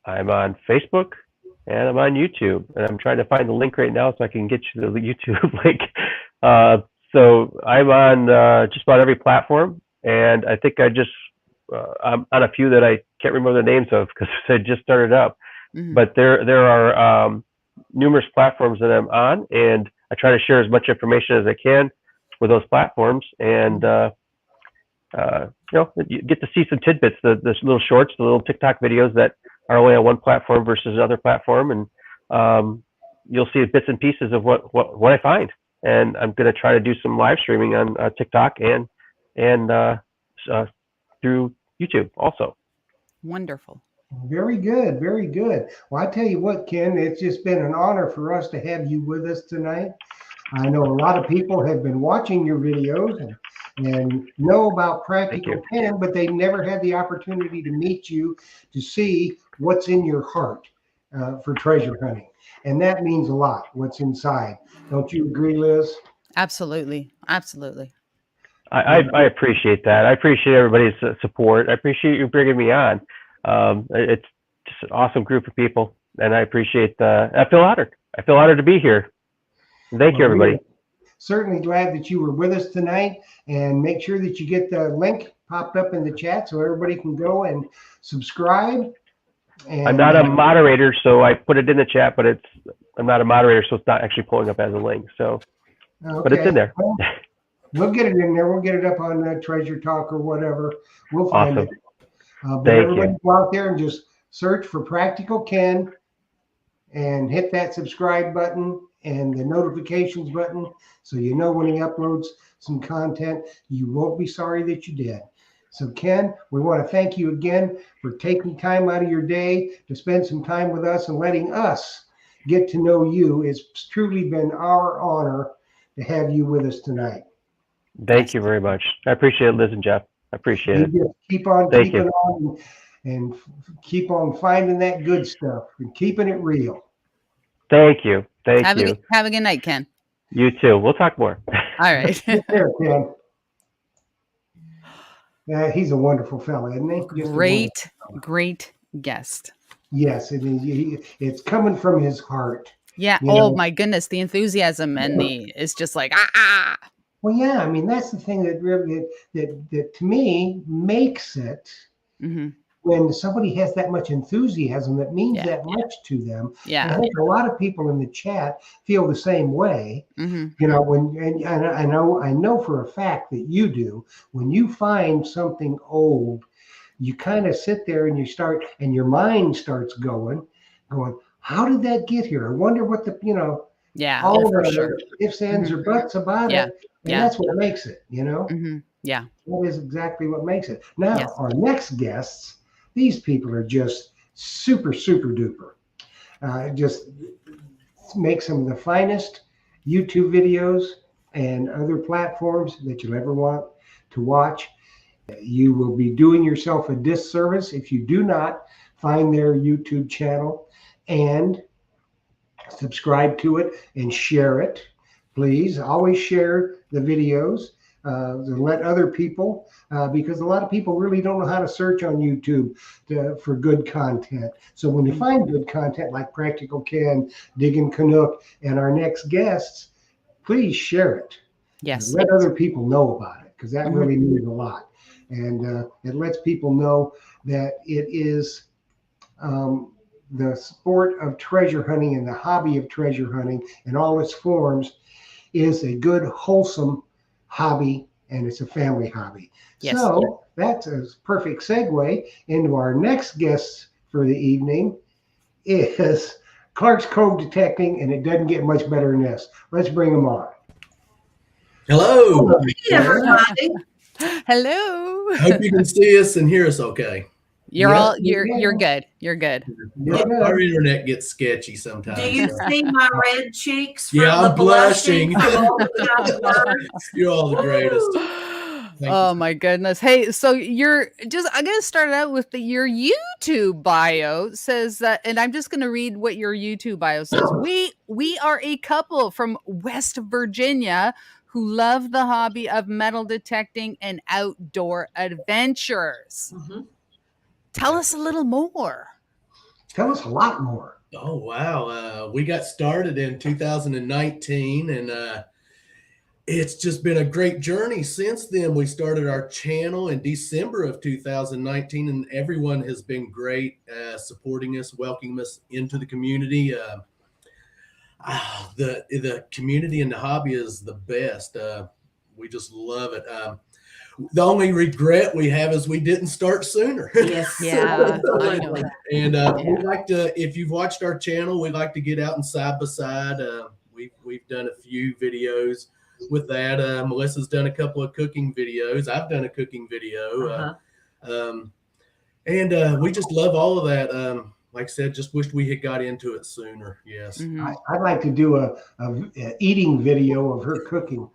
[SPEAKER 3] I'm on Facebook, and I'm on YouTube. And I'm trying to find the link right now so I can get you the YouTube link. So I'm on just about every platform, and I think I'm on a few that I can't remember the names of because I just started up. But there are numerous platforms that I'm on, and I try to share as much information as I can with those platforms, and you get to see some tidbits, the little shorts, the little TikTok videos that are only on one platform versus another platform, and you'll see bits and pieces of what I find. And I'm going to try to do some live streaming on TikTok and through YouTube also.
[SPEAKER 2] Wonderful.
[SPEAKER 1] Very good. Very good. Well, I tell you what, Ken, it's just been an honor for us to have you with us tonight. I know a lot of people have been watching your videos and know about Practical Ken, but they never had the opportunity to meet you to see what's in your heart for treasure hunting. And that means a lot, what's inside. Don't you agree, Liz?
[SPEAKER 2] Absolutely. Absolutely.
[SPEAKER 3] I appreciate that. I appreciate everybody's support. I appreciate you bringing me on. It's just an awesome group of people, and I appreciate I feel honored. I feel honored to be here. Thank you, everybody.
[SPEAKER 1] Certainly glad that you were with us tonight, and make sure that you get the link popped up in the chat so everybody can go and subscribe. And
[SPEAKER 3] I'm not a moderator, so I put it in the chat, but I'm not a moderator, so it's not actually pulling up as a link. So, okay. But it's in there.
[SPEAKER 1] Well, we'll get it in there. We'll get it up on Treasure Talk or whatever. We'll find it. But everybody go out there and just search for Practical Ken and hit that subscribe button and the notifications button so you know when he uploads some content. You won't be sorry that you did. So Ken, we want to thank you again for taking time out of your day to spend some time with us and letting us get to know you. It's truly been our honor to have you with us tonight.
[SPEAKER 3] Thank you very much. I appreciate it, Liz and Jeff. I appreciate it.
[SPEAKER 1] You just keep on
[SPEAKER 3] Thank
[SPEAKER 1] keeping
[SPEAKER 3] you.
[SPEAKER 1] on and keep on finding that good stuff and keeping it real.
[SPEAKER 3] Thank you. Thank
[SPEAKER 2] Have
[SPEAKER 3] you.
[SPEAKER 2] a good night, Ken.
[SPEAKER 3] You too. We'll talk more.
[SPEAKER 2] All right.
[SPEAKER 1] Take care, Ken. Yeah, he's a wonderful fellow, isn't he? Just a
[SPEAKER 2] Great,
[SPEAKER 1] wonderful fellow.
[SPEAKER 2] great guest.
[SPEAKER 1] Yes, it is. It's coming from his heart.
[SPEAKER 2] Yeah.
[SPEAKER 1] You
[SPEAKER 2] Oh
[SPEAKER 1] know?
[SPEAKER 2] my goodness, the enthusiasm and the it's just like ah.
[SPEAKER 1] Well, yeah. I mean, that's the thing that really that to me makes it
[SPEAKER 2] Mm-hmm.
[SPEAKER 1] when somebody has that much enthusiasm that means
[SPEAKER 2] Yeah.
[SPEAKER 1] that much to them. And
[SPEAKER 2] Yeah.
[SPEAKER 1] I think a lot of people in the chat feel the same way.
[SPEAKER 2] Mm-hmm.
[SPEAKER 1] You know, and I know for a fact that you do. When you find something old, you kind of sit there and you start, and your mind starts going, how did that get here? I wonder what the,
[SPEAKER 2] Yeah.
[SPEAKER 1] all
[SPEAKER 2] For
[SPEAKER 1] the
[SPEAKER 2] sure.
[SPEAKER 1] ifs, ands, or buts about
[SPEAKER 2] Yeah.
[SPEAKER 1] it. And
[SPEAKER 2] Yeah.
[SPEAKER 1] that's what makes it,
[SPEAKER 2] Mm-hmm. Yeah.
[SPEAKER 1] That is exactly what makes it. Now,
[SPEAKER 2] Yes.
[SPEAKER 1] our next guests, these people are just super, super duper. Just make some of the finest YouTube videos and other platforms that you'll ever want to watch. You will be doing yourself a disservice if you do not find their YouTube channel and subscribe to it and share it. Please always share the videos to let other people, because a lot of people really don't know how to search on YouTube for good content. So when you find good content like Practical Ken, Diggin' Canuck, and our next guests, please share it.
[SPEAKER 2] Yes.
[SPEAKER 1] Let other people know about it, because that
[SPEAKER 2] Mhm.
[SPEAKER 1] really means a lot. And it lets people know that it is the sport of treasure hunting and the hobby of treasure hunting in all its forms is a good, wholesome hobby, and it's a family hobby.
[SPEAKER 2] Yes.
[SPEAKER 1] So that's a perfect segue into our next guest for the evening is Clark's Cove Detecting, and it doesn't get much better than this. Let's bring him on.
[SPEAKER 4] Hello.
[SPEAKER 5] Hey, everybody.
[SPEAKER 2] Hello.
[SPEAKER 4] Hope you can see us and hear us okay.
[SPEAKER 2] You're
[SPEAKER 1] Yes,
[SPEAKER 2] all
[SPEAKER 1] we
[SPEAKER 2] you're
[SPEAKER 1] can.
[SPEAKER 2] good. You're good.
[SPEAKER 1] You're good.
[SPEAKER 4] Our internet gets sketchy sometimes.
[SPEAKER 5] Do you
[SPEAKER 4] so.
[SPEAKER 5] see my red cheeks from
[SPEAKER 4] Yeah,
[SPEAKER 5] the
[SPEAKER 4] I'm blushing.
[SPEAKER 5] from all the kind words?
[SPEAKER 4] You're all the greatest.
[SPEAKER 2] Oh my goodness. Hey, so I'm gonna start out with your YouTube bio says that, and I'm just gonna read what your YouTube bio says. We are a couple from West Virginia who love the hobby of metal detecting and outdoor adventures.
[SPEAKER 5] Mm-hmm.
[SPEAKER 2] Tell us a little more.
[SPEAKER 1] Tell us a lot more.
[SPEAKER 4] Oh, wow. We got started in 2019, and it's just been a great journey since then. We started our channel in December of 2019, and everyone has been great supporting us, welcoming us into the community. The community and the hobby is the best. We just love it. The only regret we have is we didn't start sooner.
[SPEAKER 5] Yes.
[SPEAKER 2] Yeah, I know.
[SPEAKER 4] And we like to, if you've watched our channel, we like to get out and side by side. We've done a few videos with that. Melissa's done a couple of cooking videos. I've done a cooking video. And we just love all of that. Like I said, just wished we had got into it sooner. Yes.
[SPEAKER 2] Mhm.
[SPEAKER 1] I'd like to do a eating video of her cooking.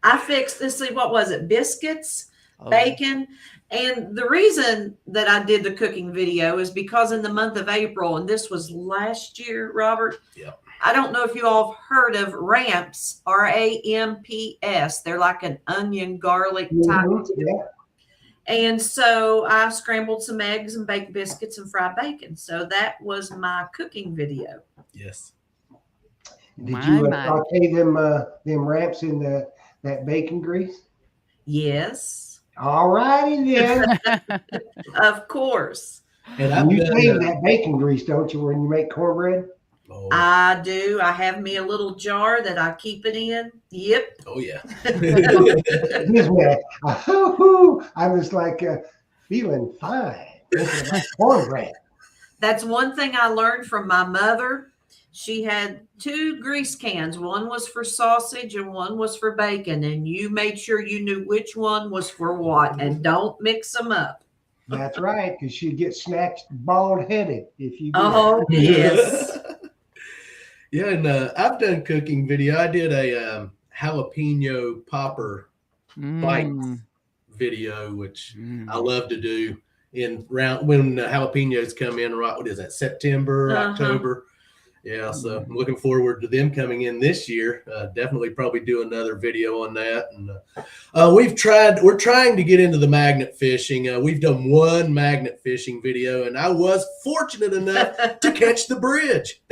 [SPEAKER 5] I fixed, let's see, what was it? Biscuits,
[SPEAKER 2] Oh.
[SPEAKER 5] bacon. And the reason that I did the cooking video is because in the month of April, and this was last year, Robert.
[SPEAKER 4] Yeah.
[SPEAKER 5] I don't know if you all have heard of ramps, RAMPS. They're like an onion garlic type.
[SPEAKER 1] Yeah.
[SPEAKER 5] And so I scrambled some eggs and baked biscuits and fried bacon. So that was my cooking video.
[SPEAKER 4] Yes.
[SPEAKER 1] Did
[SPEAKER 2] My,
[SPEAKER 1] you
[SPEAKER 2] my.
[SPEAKER 1] saute them ramps in that bacon grease?
[SPEAKER 5] Yes,
[SPEAKER 1] All righty then.
[SPEAKER 5] of course.
[SPEAKER 4] And I've
[SPEAKER 1] You
[SPEAKER 4] done,
[SPEAKER 1] save that bacon grease, don't you, when you make cornbread?
[SPEAKER 4] oh,
[SPEAKER 5] I do. I have me a little jar that I keep it in. Yep.
[SPEAKER 4] oh yeah.
[SPEAKER 1] Excuse me. I was like feeling fine. Thinking about cornbread.
[SPEAKER 5] That's one thing I learned from my mother. She had 2 grease cans. One was for sausage and one was for bacon. And you made sure you knew which one was for what, and don't mix them up.
[SPEAKER 1] That's right, because she'd get snatched bald-headed if you did.
[SPEAKER 5] Oh, yes.
[SPEAKER 4] Yeah, and I've done cooking video. I did a jalapeno popper bites video, which I love to do in round when the jalapenos come in. Right, what is that? September, October. Yeah, so I'm looking forward to them coming in this year. Definitely, probably do another video on that. And we're trying to get into the magnet fishing. We've done one magnet fishing video, and I was fortunate enough to catch the bridge.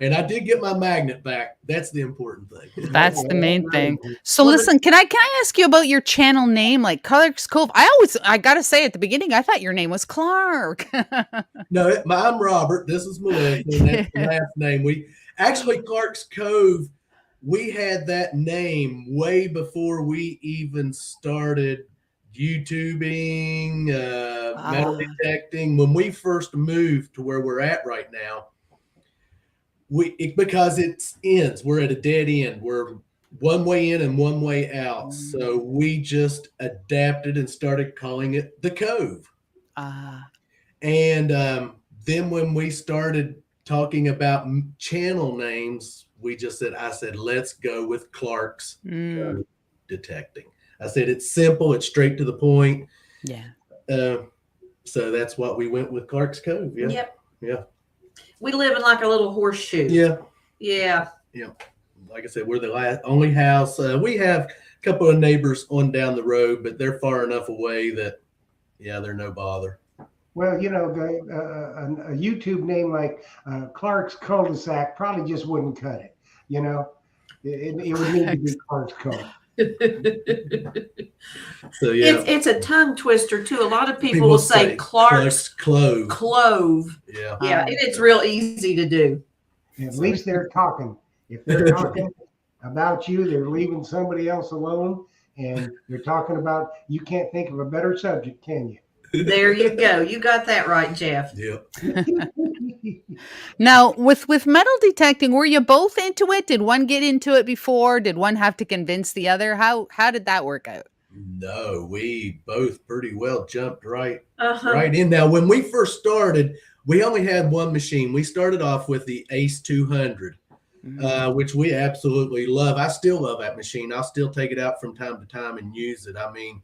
[SPEAKER 4] And I did get my magnet back. That's the important thing.
[SPEAKER 2] That's the main thing. So listen, can I ask you about your channel name, like Clark's Cove? I gotta say at the beginning, I thought your name was Clark.
[SPEAKER 4] No, I'm Robert. This is Melissa. And that's the last name. We actually Clark's Cove. We had that name way before we even started YouTubing, metal detecting. When we first moved to where we're at right now. Because it ends, we're at a dead end. We're one way in and one way out. So we just adapted and started calling it the Cove. And then when we started talking about channel names, I said, let's go with Clark's Cove Detecting. I said, it's simple. It's straight to the point.
[SPEAKER 2] Yeah.
[SPEAKER 4] So that's what we went with Clark's Cove. Yeah.
[SPEAKER 5] Yep.
[SPEAKER 4] Yeah.
[SPEAKER 5] We live in like a little horseshoe.
[SPEAKER 4] Yeah.
[SPEAKER 5] Yeah.
[SPEAKER 4] Yeah. Like I said, we're the only house. We have a couple of neighbors on down the road, but they're far enough away that, they're no bother.
[SPEAKER 1] Well, a YouTube name like Clark's Cul-de-sac probably just wouldn't cut it. It would need to be Clark's Cove.
[SPEAKER 4] So yeah,
[SPEAKER 5] it's a tongue twister too. A lot of people will say Clark's
[SPEAKER 4] Clove.
[SPEAKER 5] Yeah, and it's real easy to do.
[SPEAKER 1] At least they're talking. If they're talking about you, they're leaving somebody else alone, and they're talking about. You can't think of a better subject, can you?
[SPEAKER 5] There you go. You got that right, Jeff.
[SPEAKER 4] Yep.
[SPEAKER 2] Now, with metal detecting, were you both into it? Did one get into it before? Did one have to convince the other? How did that work out?
[SPEAKER 4] No, we both pretty well jumped right in. Now, when we first started, we only had one machine. We started off with the Ace 200, which we absolutely love. I still love that machine. I'll still take it out from time to time and use it. I mean,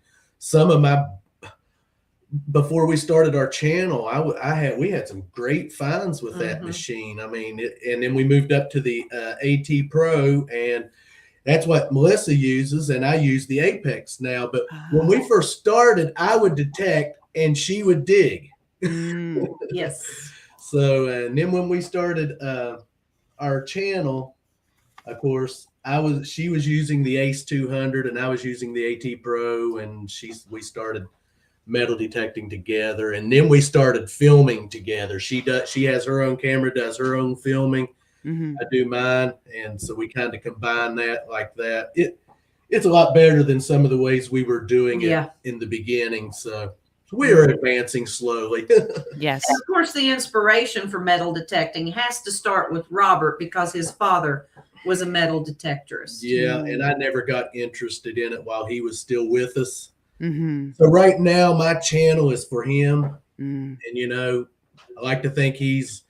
[SPEAKER 4] before we started our channel, we had some great finds with that machine. I mean, and then we moved up to the AT Pro, and that's what Melissa uses, and I use the Apex now. But when we first started, I would detect and she would dig.
[SPEAKER 5] Yes.
[SPEAKER 4] So, and then when we started our channel, of course, she was using the Ace 200 and I was using the AT Pro, and we started metal detecting together, and then we started filming together. She has her own camera, does her own filming. I do mine, and so we kind of combine that like that. It's a lot better than some of the ways we were doing it in the beginning. So we are advancing slowly.
[SPEAKER 2] Yes.
[SPEAKER 5] And of course, the inspiration for metal detecting has to start with Robert, because his father was a metal detectorist.
[SPEAKER 4] Yeah, and I never got interested in it while he was still with us. So right now my channel is for him, and I like to think he's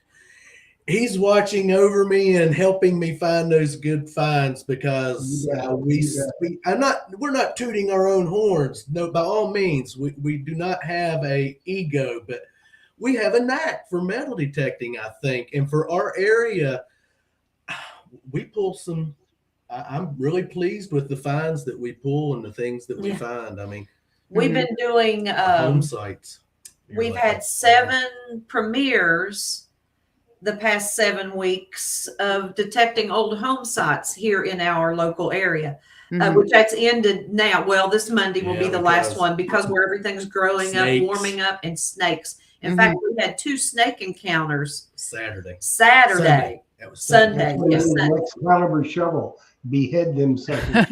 [SPEAKER 4] watching over me and helping me find those good finds, because we're not tooting our own horns. No, by all means, we do not have a ego, but we have a knack for metal detecting, I think, and for our area, we pull some. I'm really pleased with the finds that we pull and the things that we find. I mean,
[SPEAKER 5] we've been doing
[SPEAKER 4] home sites.
[SPEAKER 5] We've had 7 premieres the past 7 weeks of detecting old home sites here in our local area, which that's ended now. Well, this Monday will be the last one, because where everything's growing up, warming up, and snakes. In fact, we had 2 snake encounters
[SPEAKER 4] Saturday.
[SPEAKER 5] That was Sunday.
[SPEAKER 1] Yes, Sunday. Excalibur shovel behead them suckers.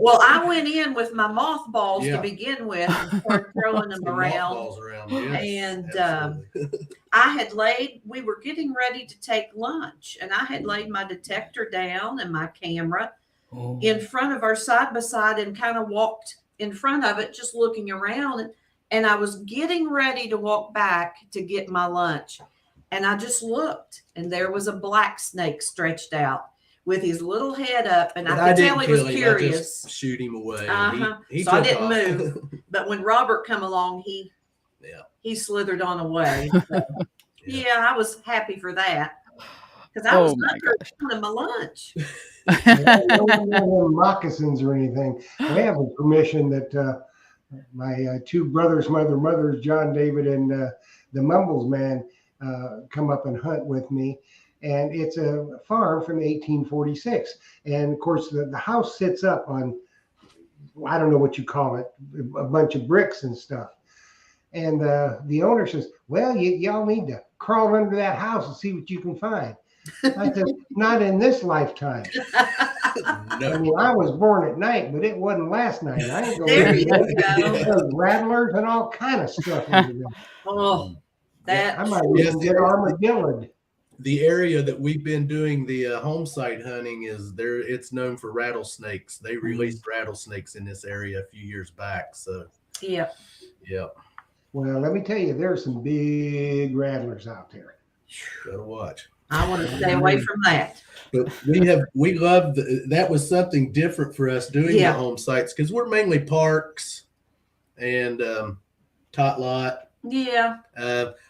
[SPEAKER 5] Well, I went in with my mothballs
[SPEAKER 4] Yeah.
[SPEAKER 5] to begin with and started throwing them
[SPEAKER 4] Some
[SPEAKER 5] around.
[SPEAKER 4] mothballs around. Yes,
[SPEAKER 5] And
[SPEAKER 4] absolutely.
[SPEAKER 5] we were getting ready to take lunch, and I had laid my detector down and my camera in front of our side by side and kind of walked in front of it, just looking around. And I was getting ready to walk back to get my lunch. And I just looked, and there was a black snake stretched out with his little head up. And
[SPEAKER 4] But
[SPEAKER 5] I could
[SPEAKER 4] didn't
[SPEAKER 5] tell he
[SPEAKER 4] kill
[SPEAKER 5] was
[SPEAKER 4] him.
[SPEAKER 5] curious.
[SPEAKER 4] I just shoot him away. He
[SPEAKER 5] So I
[SPEAKER 4] took
[SPEAKER 5] didn't
[SPEAKER 4] off.
[SPEAKER 5] move. But when Robert come along, he slithered on away. So, yeah, I was happy for that because I was not going my lunch.
[SPEAKER 1] No moccasins or anything. We have a permission that my two brothers, mothers, John David and the Mumbles man, come up and hunt with me. And it's a farm from 1846. And of course, the house sits up on, I don't know what you call it, a bunch of bricks and stuff. And the owner says, well, y'all need to crawl under that house and see what you can find. I said, not in this lifetime.
[SPEAKER 4] No.
[SPEAKER 1] I mean, I was born at night, but it wasn't last night. I ain't going
[SPEAKER 5] There you
[SPEAKER 1] to
[SPEAKER 5] go.
[SPEAKER 1] rattlers and all kind of stuff under there.
[SPEAKER 5] Oh,
[SPEAKER 1] I might
[SPEAKER 4] Yes,
[SPEAKER 1] even get armadillo.
[SPEAKER 4] The area that we've been doing the home site hunting is there. It's known for rattlesnakes. They released rattlesnakes in this area a few years back. So
[SPEAKER 5] yeah.
[SPEAKER 1] Well, let me tell you, there's some big rattlers out there.
[SPEAKER 4] Gotta watch.
[SPEAKER 5] I want to stay away from that.
[SPEAKER 4] But we love that was something different for us doing the home sites because we're mainly parks and tot lot.
[SPEAKER 5] Yeah.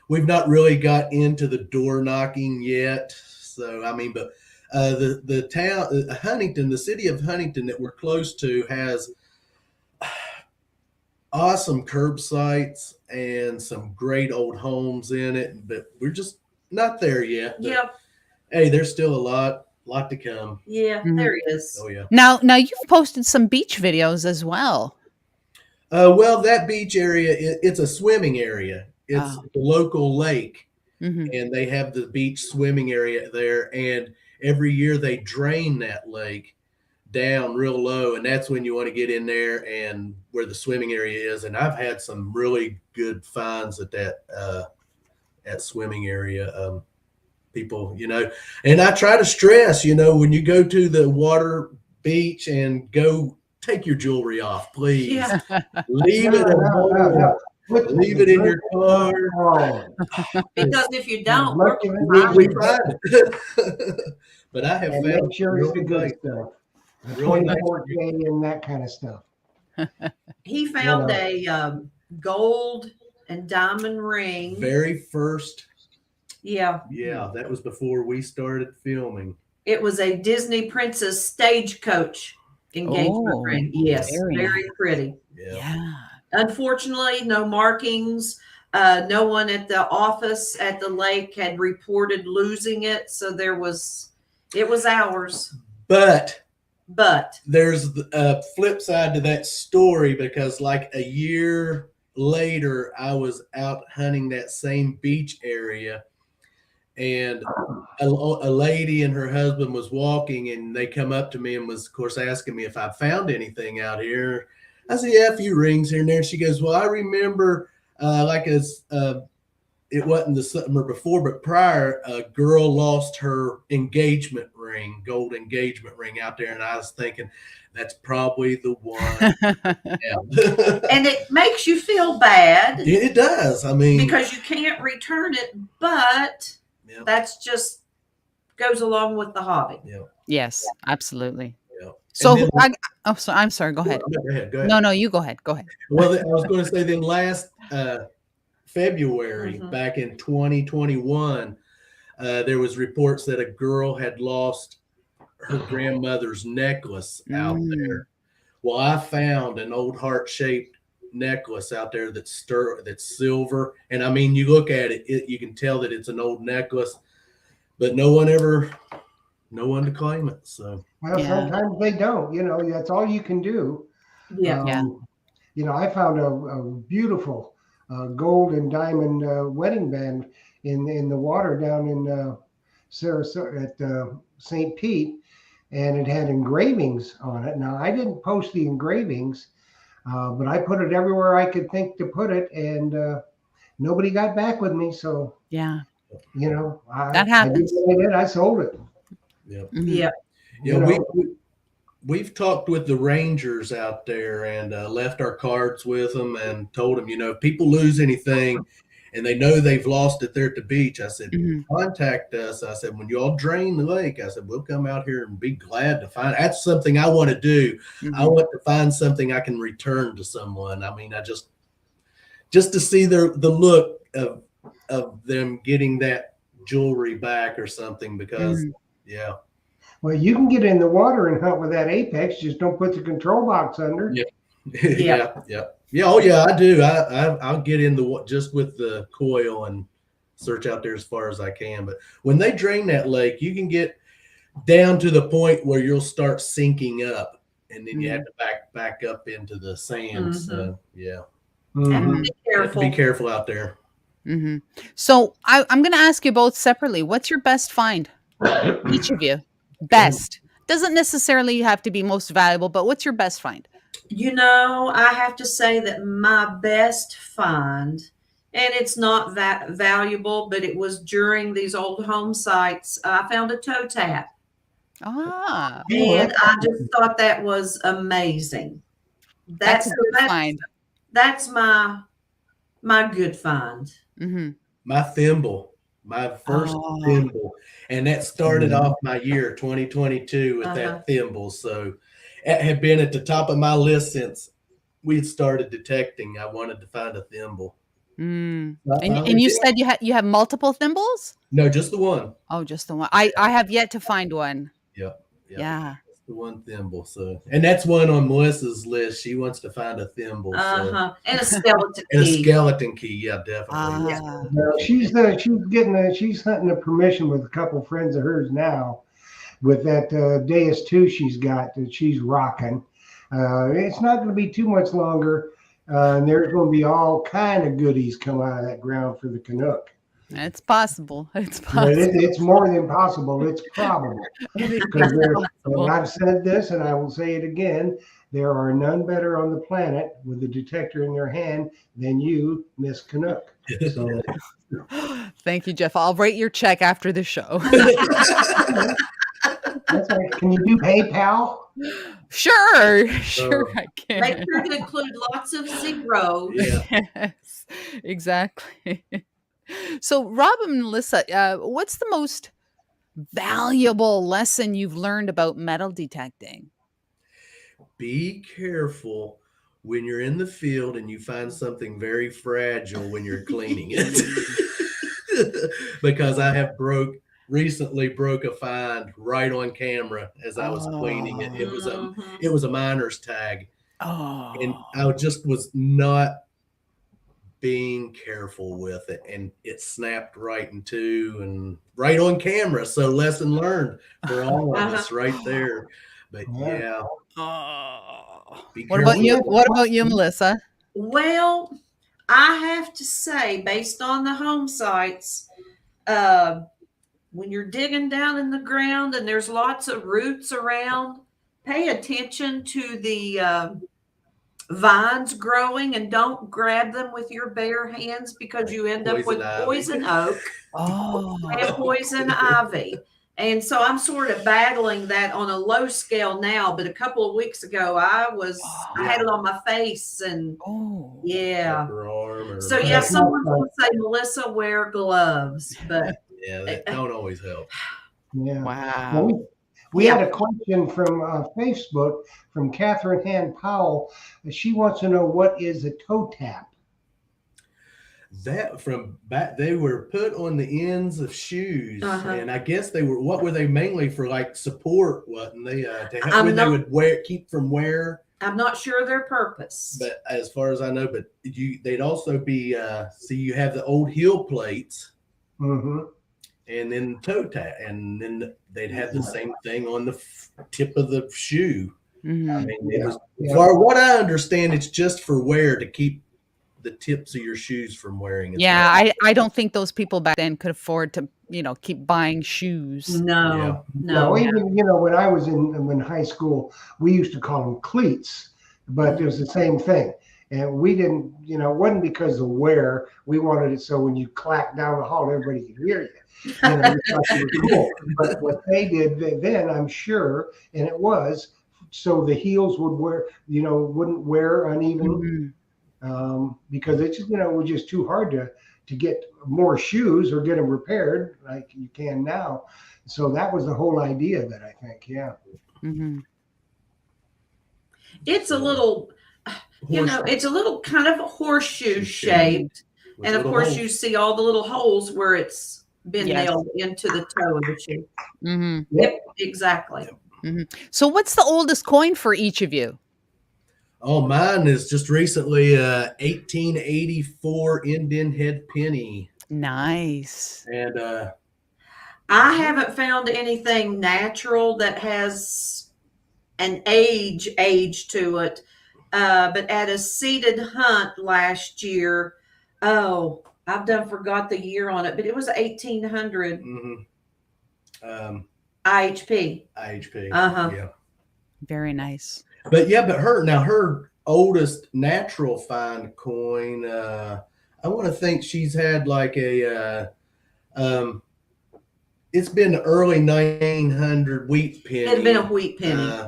[SPEAKER 4] We've not really got into the door knocking yet. So I mean, but the town Huntington, the city of Huntington that we're close to has awesome curb sites and some great old homes in it, but we're just not there yet. But,
[SPEAKER 5] Yeah.
[SPEAKER 4] hey, there's still a lot to come.
[SPEAKER 5] Yeah, there is.
[SPEAKER 4] Oh yeah.
[SPEAKER 2] Now you've posted some beach videos as well.
[SPEAKER 4] Well, that beach area, it's a swimming area. It's the local lake, and they have the beach swimming area there. And every year they drain that lake down real low, and that's when you want to get in there and where the swimming area is. And I've had some really good finds at that swimming area. People, and I try to stress, when you go to the water beach and go take your jewelry off, please.
[SPEAKER 5] Yeah.
[SPEAKER 4] Leave it at home. Leave it in your car.
[SPEAKER 5] Because if you don't,
[SPEAKER 4] we tried it. But I have
[SPEAKER 1] and
[SPEAKER 4] found
[SPEAKER 1] make sure it's the good stuff. The 24 day and that kind of stuff.
[SPEAKER 5] He found a gold and diamond ring.
[SPEAKER 4] Very first.
[SPEAKER 5] Yeah.
[SPEAKER 4] Yeah, that was before we started filming.
[SPEAKER 5] It was a Disney Princess stagecoach engagement ring. Yes, very pretty.
[SPEAKER 2] Yeah.
[SPEAKER 5] Unfortunately, no markings. No one at the office at the lake had reported losing it, so it was ours.
[SPEAKER 4] But
[SPEAKER 5] there's
[SPEAKER 4] a flip side to that story, because like a year later, I was out hunting that same beach area, and a lady and her husband was walking, and they come up to me and was, of course, asking me if I found anything out here. I said, yeah, a few rings here and there. She goes, well, I remember it wasn't the summer before, but prior, a girl lost her engagement ring, gold engagement ring out there. And I was thinking, that's probably the one.
[SPEAKER 5] And it makes you feel bad.
[SPEAKER 4] It does. I mean,
[SPEAKER 5] because you can't return it, but that's just goes along with the hobby.
[SPEAKER 4] Yeah.
[SPEAKER 2] Yes, absolutely.
[SPEAKER 4] Yeah.
[SPEAKER 2] So
[SPEAKER 4] then,
[SPEAKER 2] I'm sorry. Go ahead.
[SPEAKER 4] Go ahead.
[SPEAKER 2] No, you go ahead. Go ahead.
[SPEAKER 4] Well, I was going to say then last February, back in 2021, there was reports that a girl had lost her grandmother's necklace out there. Well, I found an old heart-shaped necklace out there that's silver, and I mean, you look at it, you can tell that it's an old necklace, but no one to claim it. So
[SPEAKER 1] sometimes they don't. That's all you can do. I found a beautiful gold and diamond wedding band in the water down in Sarasota at St. Pete, and it had engravings on it. Now, I didn't post the engravings, but I put it everywhere I could think to put it, and nobody got back with me. So,
[SPEAKER 2] Yeah,
[SPEAKER 1] I
[SPEAKER 2] that
[SPEAKER 1] did
[SPEAKER 2] happens.
[SPEAKER 1] what I did. I sold it.
[SPEAKER 4] Yep.
[SPEAKER 2] Mhm.
[SPEAKER 5] Yeah.
[SPEAKER 4] Yeah,
[SPEAKER 1] You know,
[SPEAKER 4] we've talked with the Rangers out there and left our cards with them and told them, if people lose anything and they know they've lost it there at the beach, I said,
[SPEAKER 2] Mhm.
[SPEAKER 4] contact us. I said, when you all drain the lake, I said, we'll come out here and be glad to find. That's something I want to do. I
[SPEAKER 2] Mhm.
[SPEAKER 4] want to find something I can return to someone. I mean, I just to see the look of them getting that jewelry back or something, because
[SPEAKER 2] Mhm.
[SPEAKER 4] yeah.
[SPEAKER 1] well, you can get in the water and hunt with that Apex. Just don't put the control box under.
[SPEAKER 4] Yeah.
[SPEAKER 5] Yeah.
[SPEAKER 4] Yeah. Oh yeah, I do. I'll get in just with the coil and search out there as far as I can. But when they drain that lake, you can get down to the point where you'll start sinking up, and then you have to back up into the sand. So yeah,
[SPEAKER 5] Have to
[SPEAKER 1] Mhm.
[SPEAKER 5] be
[SPEAKER 4] you have to be
[SPEAKER 5] careful.
[SPEAKER 4] careful out there.
[SPEAKER 2] Hmm. So I'm going to ask you both separately. What's your best find? Each of you. Best. Doesn't necessarily have to be most valuable, but what's your best find?
[SPEAKER 5] I have to say that my best find, and it's not that valuable, but it was during these old home sites. I found a toe tap,
[SPEAKER 2] Ah,
[SPEAKER 1] Oh,
[SPEAKER 5] and
[SPEAKER 1] that's
[SPEAKER 5] I just thought that was amazing.
[SPEAKER 2] that's a
[SPEAKER 5] That's
[SPEAKER 2] good find.
[SPEAKER 5] that's my good find.
[SPEAKER 2] Hmm.
[SPEAKER 4] My thimble, my first
[SPEAKER 2] Oh,
[SPEAKER 4] thimble, and that started off my year 2022 with that thimble. So it had been at the top of my list since we had started detecting. I wanted to find a thimble.
[SPEAKER 2] mm.
[SPEAKER 4] I finally
[SPEAKER 2] And you
[SPEAKER 4] did.
[SPEAKER 2] said you have multiple thimbles?
[SPEAKER 4] No, just the one.
[SPEAKER 2] Oh, just the one. I have yet to find one.
[SPEAKER 4] Yep. Yep.
[SPEAKER 2] Yeah.
[SPEAKER 4] Just the one thimble. So, and that's one on Melissa's list. She wants to find a thimble. So,
[SPEAKER 5] And a skeleton
[SPEAKER 4] and a
[SPEAKER 5] key.
[SPEAKER 4] skeleton key. Yeah, definitely.
[SPEAKER 5] Yeah.
[SPEAKER 2] Ah.
[SPEAKER 1] No, she's hunting a permission with a couple friends of hers now, with that Deus 2 she's got that she's rocking. It's not going to be too much longer, and there's going to be all kind of goodies come out of that ground for the Canuck.
[SPEAKER 2] It's possible. It's
[SPEAKER 1] But
[SPEAKER 2] possible.
[SPEAKER 1] it's more than possible. It's probable.
[SPEAKER 2] It is
[SPEAKER 1] Because and
[SPEAKER 2] possible.
[SPEAKER 1] I've said this, and I will say it again: there are none better on the planet with a detector in their hand than you, Miss Canuck. So
[SPEAKER 2] Thank you, Jeff. I'll write your check after the show.
[SPEAKER 1] that's right. Can you do PayPal?
[SPEAKER 2] Sure, sure I
[SPEAKER 5] Make
[SPEAKER 2] can.
[SPEAKER 5] sure to include lots of zeros.
[SPEAKER 4] Yeah.
[SPEAKER 2] Yes, exactly. So, Rob and Melissa, what's the most valuable lesson you've learned about metal detecting?
[SPEAKER 4] Be careful when you're in the field and you find something very fragile when you're cleaning it. Because I have recently broke a find right on camera as I was cleaning it. It was a miner's tag, and
[SPEAKER 2] Oh,
[SPEAKER 4] I just was not being careful with it, and it snapped right in two and right on camera. So lesson learned for all of us right there. But yeah,
[SPEAKER 2] oh.
[SPEAKER 4] be
[SPEAKER 2] What about
[SPEAKER 4] careful.
[SPEAKER 2] you? What about you, Melissa?
[SPEAKER 5] Well, I have to say, based on the home sites, when you're digging down in the ground and there's lots of roots around, pay attention to the vines growing and don't grab them with your bare hands because you end up with
[SPEAKER 4] Poison ivy.
[SPEAKER 5] poison oak
[SPEAKER 2] Oh,
[SPEAKER 5] and poison ivy. And so I'm sort of battling that on a low scale now, but a couple of weeks ago I had it on my face and
[SPEAKER 2] oh.
[SPEAKER 5] yeah.
[SPEAKER 4] Upper arm or
[SPEAKER 5] So yeah, someone's gonna say, Melissa, wear gloves, but
[SPEAKER 4] yeah, that don't always help.
[SPEAKER 1] Yeah.
[SPEAKER 2] Wow.
[SPEAKER 1] Well, we had a question from Facebook from Catherine Han Powell. She wants to know, what is a toe tap?
[SPEAKER 4] That from back, they were put on the ends of shoes, and I guess what were they mainly for, like support? Wasn't they to help when they would keep from wear?
[SPEAKER 5] I'm not sure their purpose.
[SPEAKER 4] But as far as I know, but they'd also be see, you have the old heel plates,
[SPEAKER 1] Mm-hmm.
[SPEAKER 4] and then toe tap, and then they'd have the same thing on the tip of the shoe.
[SPEAKER 2] Mhm.
[SPEAKER 4] I mean, it was, for what I understand, it's just for wear to keep the tips of your shoes from wearing. As
[SPEAKER 2] Yeah,
[SPEAKER 4] well.
[SPEAKER 2] I don't think those people back then could afford to, keep buying shoes.
[SPEAKER 5] No,
[SPEAKER 1] No,
[SPEAKER 5] no.
[SPEAKER 1] even when I was in high school, we used to call them cleats, but it was the same thing. And we didn't, it wasn't because of wear. We wanted it so when you clack down the hall, everybody could hear you. We thought you were cool. But what they did then, I'm sure, and it was so the heels would wouldn't wear uneven, because it's just, it was just too hard to get more shoes or get them repaired like you can now. So that was the whole idea of it, I think. Yeah.
[SPEAKER 2] Mm-hmm.
[SPEAKER 5] It's a little, it's a little kind of horseshoe shaped. And of course, you see all the little holes where it's been nailed into the toe of the shoe.
[SPEAKER 2] Mm-hmm.
[SPEAKER 5] Yep, exactly.
[SPEAKER 2] Mm-hmm. So what's the oldest coin for each of you?
[SPEAKER 4] Oh, mine is just recently 1884 Indian head penny.
[SPEAKER 2] Nice.
[SPEAKER 4] And
[SPEAKER 5] I haven't found anything natural that has an age to it. But at a seated hunt last year, I've forgot the year on it, but it was 1800 IHP.
[SPEAKER 4] Yeah.
[SPEAKER 2] Very nice.
[SPEAKER 4] But her oldest natural find coin, I want to think she's had like a it's been early 1900 wheat penny.
[SPEAKER 5] It'd been a wheat penny.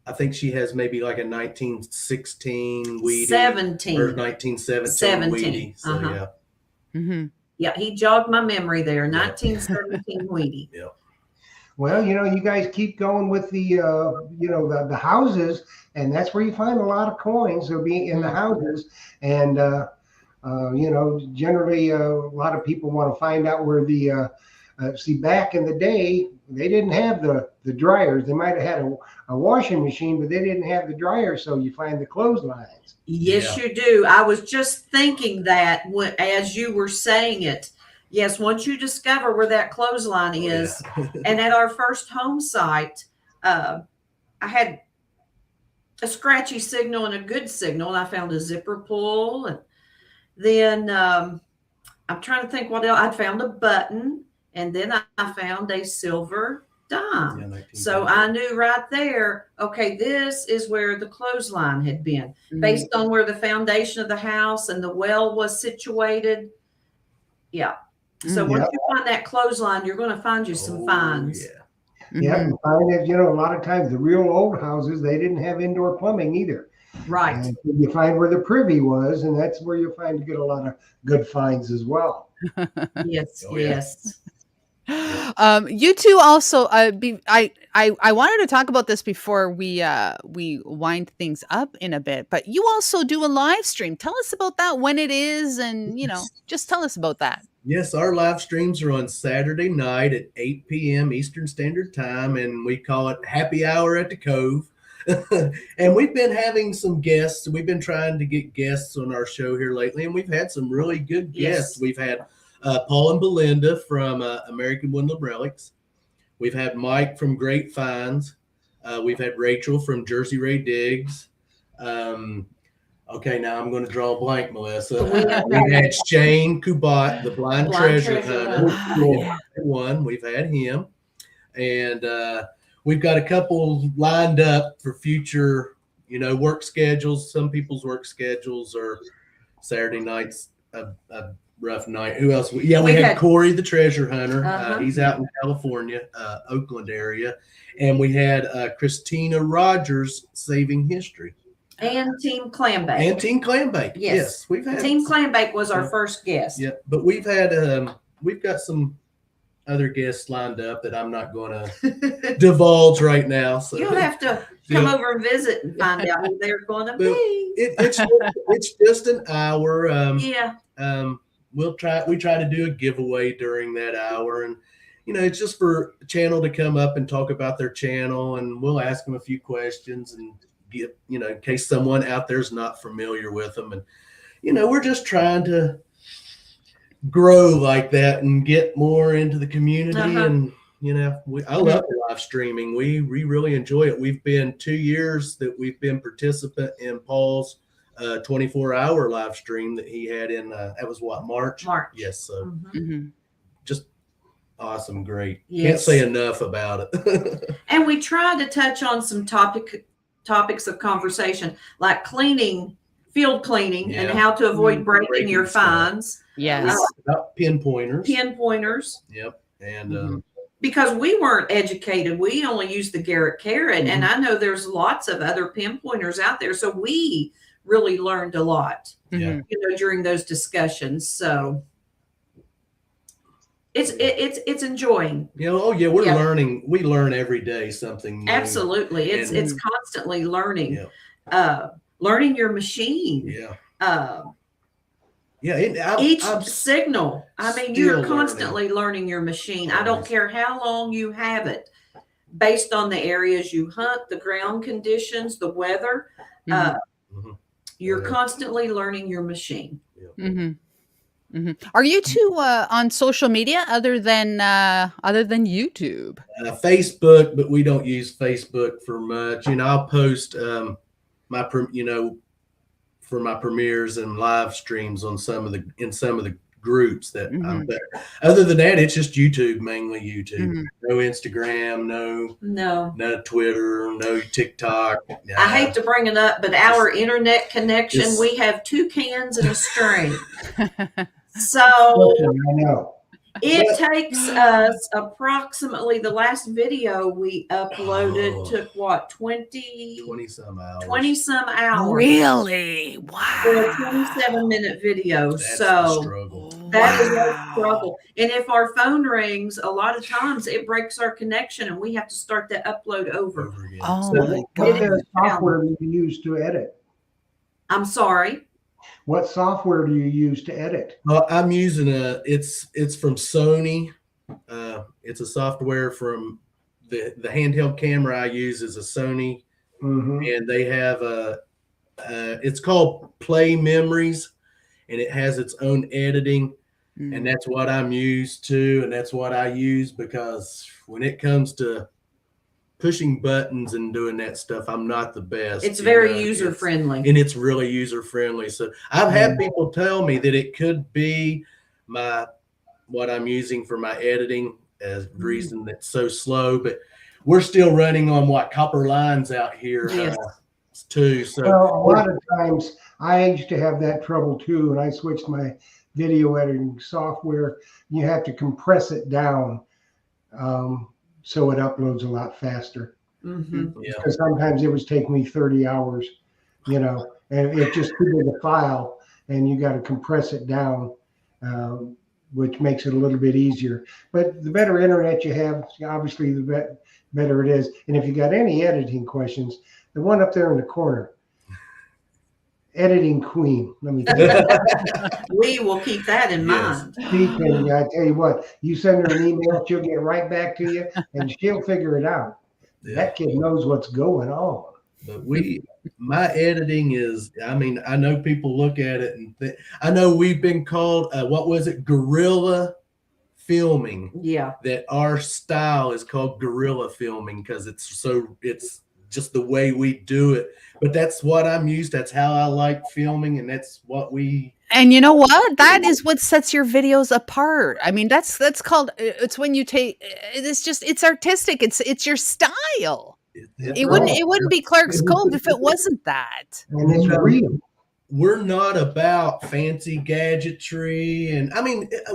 [SPEAKER 4] I think she has maybe like a 1916 Wheatie.
[SPEAKER 5] 17.
[SPEAKER 4] Or 1917 Wheatie. So, yeah.
[SPEAKER 2] Mm-hmm.
[SPEAKER 5] Yeah, he jogged my memory there. 1917 Wheatie.
[SPEAKER 4] Yeah.
[SPEAKER 1] Well, you guys keep going with the the houses, and that's where you find a lot of coins. They'll be in the houses, and generally a lot of people want to find out where the see, back in the day, they didn't have the dryers. They might have had a washing machine, but they didn't have the dryer, so you find the clotheslines.
[SPEAKER 5] Yes, you do. I was just thinking that as you were saying it. Yes, once you discover where that clothesline is, and at our first home site, I had a scratchy signal and a good signal, and I found a zipper pull, and then I'm trying to think what else. I found a button, and then I found a silver dime. So I knew right there, okay, this is where the clothesline had been, based on where the foundation of the house and the well was situated. Yeah. So once you find that clothesline, you're going to find you some finds.
[SPEAKER 1] Yeah, you find that, a lot of times the real old houses, they didn't have indoor plumbing either.
[SPEAKER 5] Right.
[SPEAKER 1] And you find where the privy was, and that's where you'll find to get a lot of good finds as well.
[SPEAKER 5] Yes, yes.
[SPEAKER 2] You two also. I wanted to talk about this before we wind things up in a bit. But you also do a live stream. Tell us about that, when it is, and just tell us about that.
[SPEAKER 4] Yes, our live streams are on Saturday night at 8 p.m. Eastern Standard Time, and we call it Happy Hour at the Cove. And we've been having some guests. We've been trying to get guests on our show here lately, and we've had some really good guests. We've had Paul and Belinda from American Woodland Relics. We've had Mike from Great Finds. We've had Rachel from Jersey Ray Diggs. Okay, now I'm going to draw a blank, Melissa. We've had Shane Kubat, the blind treasure hunter. We've had him. And we've got a couple lined up for future, work schedules. Some people's work schedules are Saturday nights, a rough night. Who else? We had Corey, the treasure hunter. He's out in California, Oakland area. And we had Christina Rogers, Saving History.
[SPEAKER 5] And Team Clambake.
[SPEAKER 4] Yes, we've had
[SPEAKER 5] Team Clambake was our first guest.
[SPEAKER 4] Yeah, but we've had we've got some other guests lined up that I'm not going to divulge right now. So
[SPEAKER 5] you'll have to come over and visit and find out who they're going to be.
[SPEAKER 4] It's just an hour. We try to do a giveaway during that hour, and it's just for a channel to come up and talk about their channel, and we'll ask them a few questions and get, in case someone out there is not familiar with them. And, we're just trying to grow like that and get more into the community. And, I love live streaming. We really enjoy it. We've been 2 years that we've been participant in Paul's a 24-hour live stream that he had in that was what, March? Yes. So just awesome, great.
[SPEAKER 5] Yes.
[SPEAKER 4] Can't say enough about it.
[SPEAKER 5] And we try to touch on some topics of conversation, like cleaning, field cleaning, and how to avoid breaking your fines.
[SPEAKER 2] Yes.
[SPEAKER 4] About pinpointers.
[SPEAKER 5] Yep.
[SPEAKER 4] And
[SPEAKER 5] because we weren't educated, we only used the Garrett Carrot, and I know there's lots of other pinpointers out there. So we really learned a lot, during those discussions. So it's enjoying.
[SPEAKER 4] We're learning. We learn every day something new.
[SPEAKER 5] Absolutely. It's constantly learning. Learning your machine. Each signal. I mean, you're constantly learning your machine. I don't care how long you have it, based on the areas you hunt, the ground conditions, the weather. You're constantly learning your machine.
[SPEAKER 2] Are you two on social media other than YouTube?
[SPEAKER 4] Facebook, but we don't use Facebook for much. I'll post for my premieres and live streams on some of the groups that I'm there. Other than that, it's just YouTube, mainly YouTube. No Instagram, no Twitter, no TikTok.
[SPEAKER 5] I hate to bring it up, but our internet connection, we have 2 cans and a string. So
[SPEAKER 1] I know.
[SPEAKER 5] it takes us approximately, the last video we uploaded took what, 20 some hours.
[SPEAKER 2] Really? Wow.
[SPEAKER 5] For a 27-minute video.
[SPEAKER 4] That's
[SPEAKER 5] so
[SPEAKER 4] the struggle.
[SPEAKER 5] That is our struggle. And if our phone rings, a lot of times it breaks our connection and we have to start that upload over.
[SPEAKER 4] Again.
[SPEAKER 2] Oh
[SPEAKER 1] So
[SPEAKER 2] my
[SPEAKER 1] what
[SPEAKER 2] God.
[SPEAKER 1] software do you use to edit?
[SPEAKER 5] I'm sorry.
[SPEAKER 1] What software do you use to edit?
[SPEAKER 4] I'm using it's from Sony. It's a software from the handheld camera I use is a Sony, and they have it's called Play Memories, and it has its own editing, and that's what I'm used to, and that's what I use, because when it comes to pushing buttons and doing that stuff, I'm not the best.
[SPEAKER 5] It's very user friendly,
[SPEAKER 4] and it's really user friendly. So I've had people tell me that it could be what I'm using for my editing as reason that's so slow, but we're still running on copper lines out here too. So
[SPEAKER 1] a lot of times I used to have that trouble too, and I switched my video editing software. You have to compress it down. So it uploads a lot faster. Because sometimes it was taking me 30 hours, and it's just too big a file, and you got to compress it down, which makes it a little bit easier. But the better internet you have, obviously, the better it is. And if you got any editing questions, the one up there in the corner, editing queen. Let me tell you.
[SPEAKER 5] We will keep that in mind.
[SPEAKER 1] I tell you what, you send her an email, she'll get right back to you, and she'll figure it out. That kid knows what's going on.
[SPEAKER 4] But my editing is, I know people look at it and I know we've been called, guerrilla filming.
[SPEAKER 5] Yeah.
[SPEAKER 4] That our style is called guerrilla filming because it's just the way we do it. But that's what I'm used to. That's how I like filming, and that's what we.
[SPEAKER 2] And you know what? That is what sets your videos apart. I mean, that's called. It's when you take. It's artistic. It's your style. It wouldn't be Clark's Cove if it wasn't that.
[SPEAKER 1] And it's real.
[SPEAKER 4] We're not about fancy gadgetry, and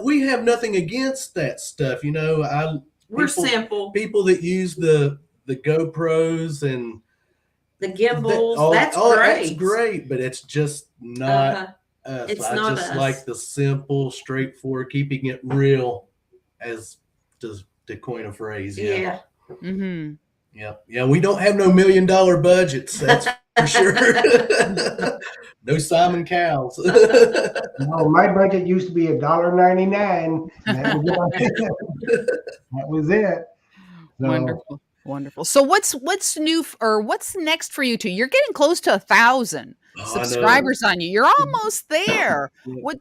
[SPEAKER 4] we have nothing against that stuff.
[SPEAKER 5] We're simple
[SPEAKER 4] people that use the GoPros and
[SPEAKER 5] the gimbals. That's great.
[SPEAKER 4] That's great, but it's just not us.
[SPEAKER 5] It's
[SPEAKER 4] I
[SPEAKER 5] not
[SPEAKER 4] just
[SPEAKER 5] us.
[SPEAKER 4] like the simple, straightforward, keeping it real, as to coin a phrase.
[SPEAKER 5] Yeah.
[SPEAKER 4] Yeah. We don't have no $1 million budgets. That's for sure. No Simon Cowell's.
[SPEAKER 1] No, my budget used to be $1.99. That was it. So,
[SPEAKER 2] Wonderful. So what's new or what's next for you two? You're getting close to 1,000 subscribers on you. You're almost there.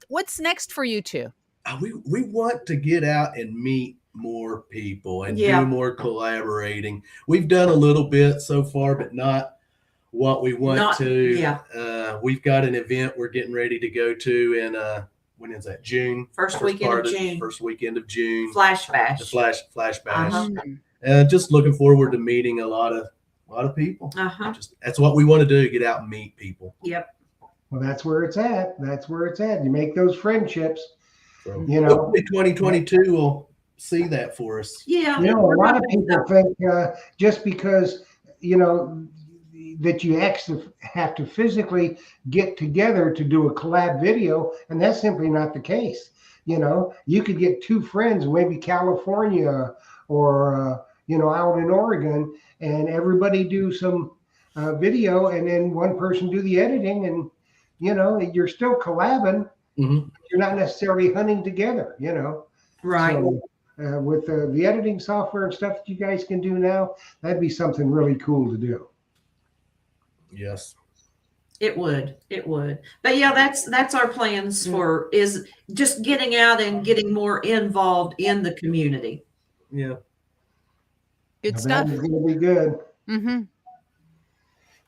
[SPEAKER 2] What's next for you two?
[SPEAKER 4] We want to get out and meet more people and do more collaborating. We've done a little bit so far, but not what we want
[SPEAKER 5] Not-
[SPEAKER 4] to.
[SPEAKER 5] yeah.
[SPEAKER 4] We've got an event we're getting ready to go to in when is that? June.
[SPEAKER 5] First weekend of June.
[SPEAKER 4] First weekend of June.
[SPEAKER 5] Flash bash.
[SPEAKER 4] The flash bash.
[SPEAKER 5] Uh-huh.
[SPEAKER 4] Just looking forward to meeting a lot of people. That's what we want to do, get out and meet people.
[SPEAKER 5] Yep.
[SPEAKER 1] Well, that's where it's at. That's where it's at. You make those friendships.
[SPEAKER 4] So,
[SPEAKER 1] you know,
[SPEAKER 4] 2022 will see that for us.
[SPEAKER 5] Yeah.
[SPEAKER 1] You know, a lot of people think just because, you know, that you actually have to physically get together to do a collab video, and that's simply not the case. You know, you could get two friends, maybe California or, you know, out in Oregon, and everybody do some video, and then one person do the editing, and, you know, you're still collabing.
[SPEAKER 4] Mm-hmm.
[SPEAKER 1] You're not necessarily hunting together, you know.
[SPEAKER 5] Right.
[SPEAKER 1] So, with the editing software and stuff that you guys can do now, that'd be something really cool to do.
[SPEAKER 4] Yes.
[SPEAKER 5] It would. But yeah, that's our plans for is just getting out and getting more involved in the community.
[SPEAKER 4] Yeah.
[SPEAKER 2] Good
[SPEAKER 1] Now,
[SPEAKER 2] stuff.
[SPEAKER 1] That is going to be good.
[SPEAKER 2] Mm-hmm.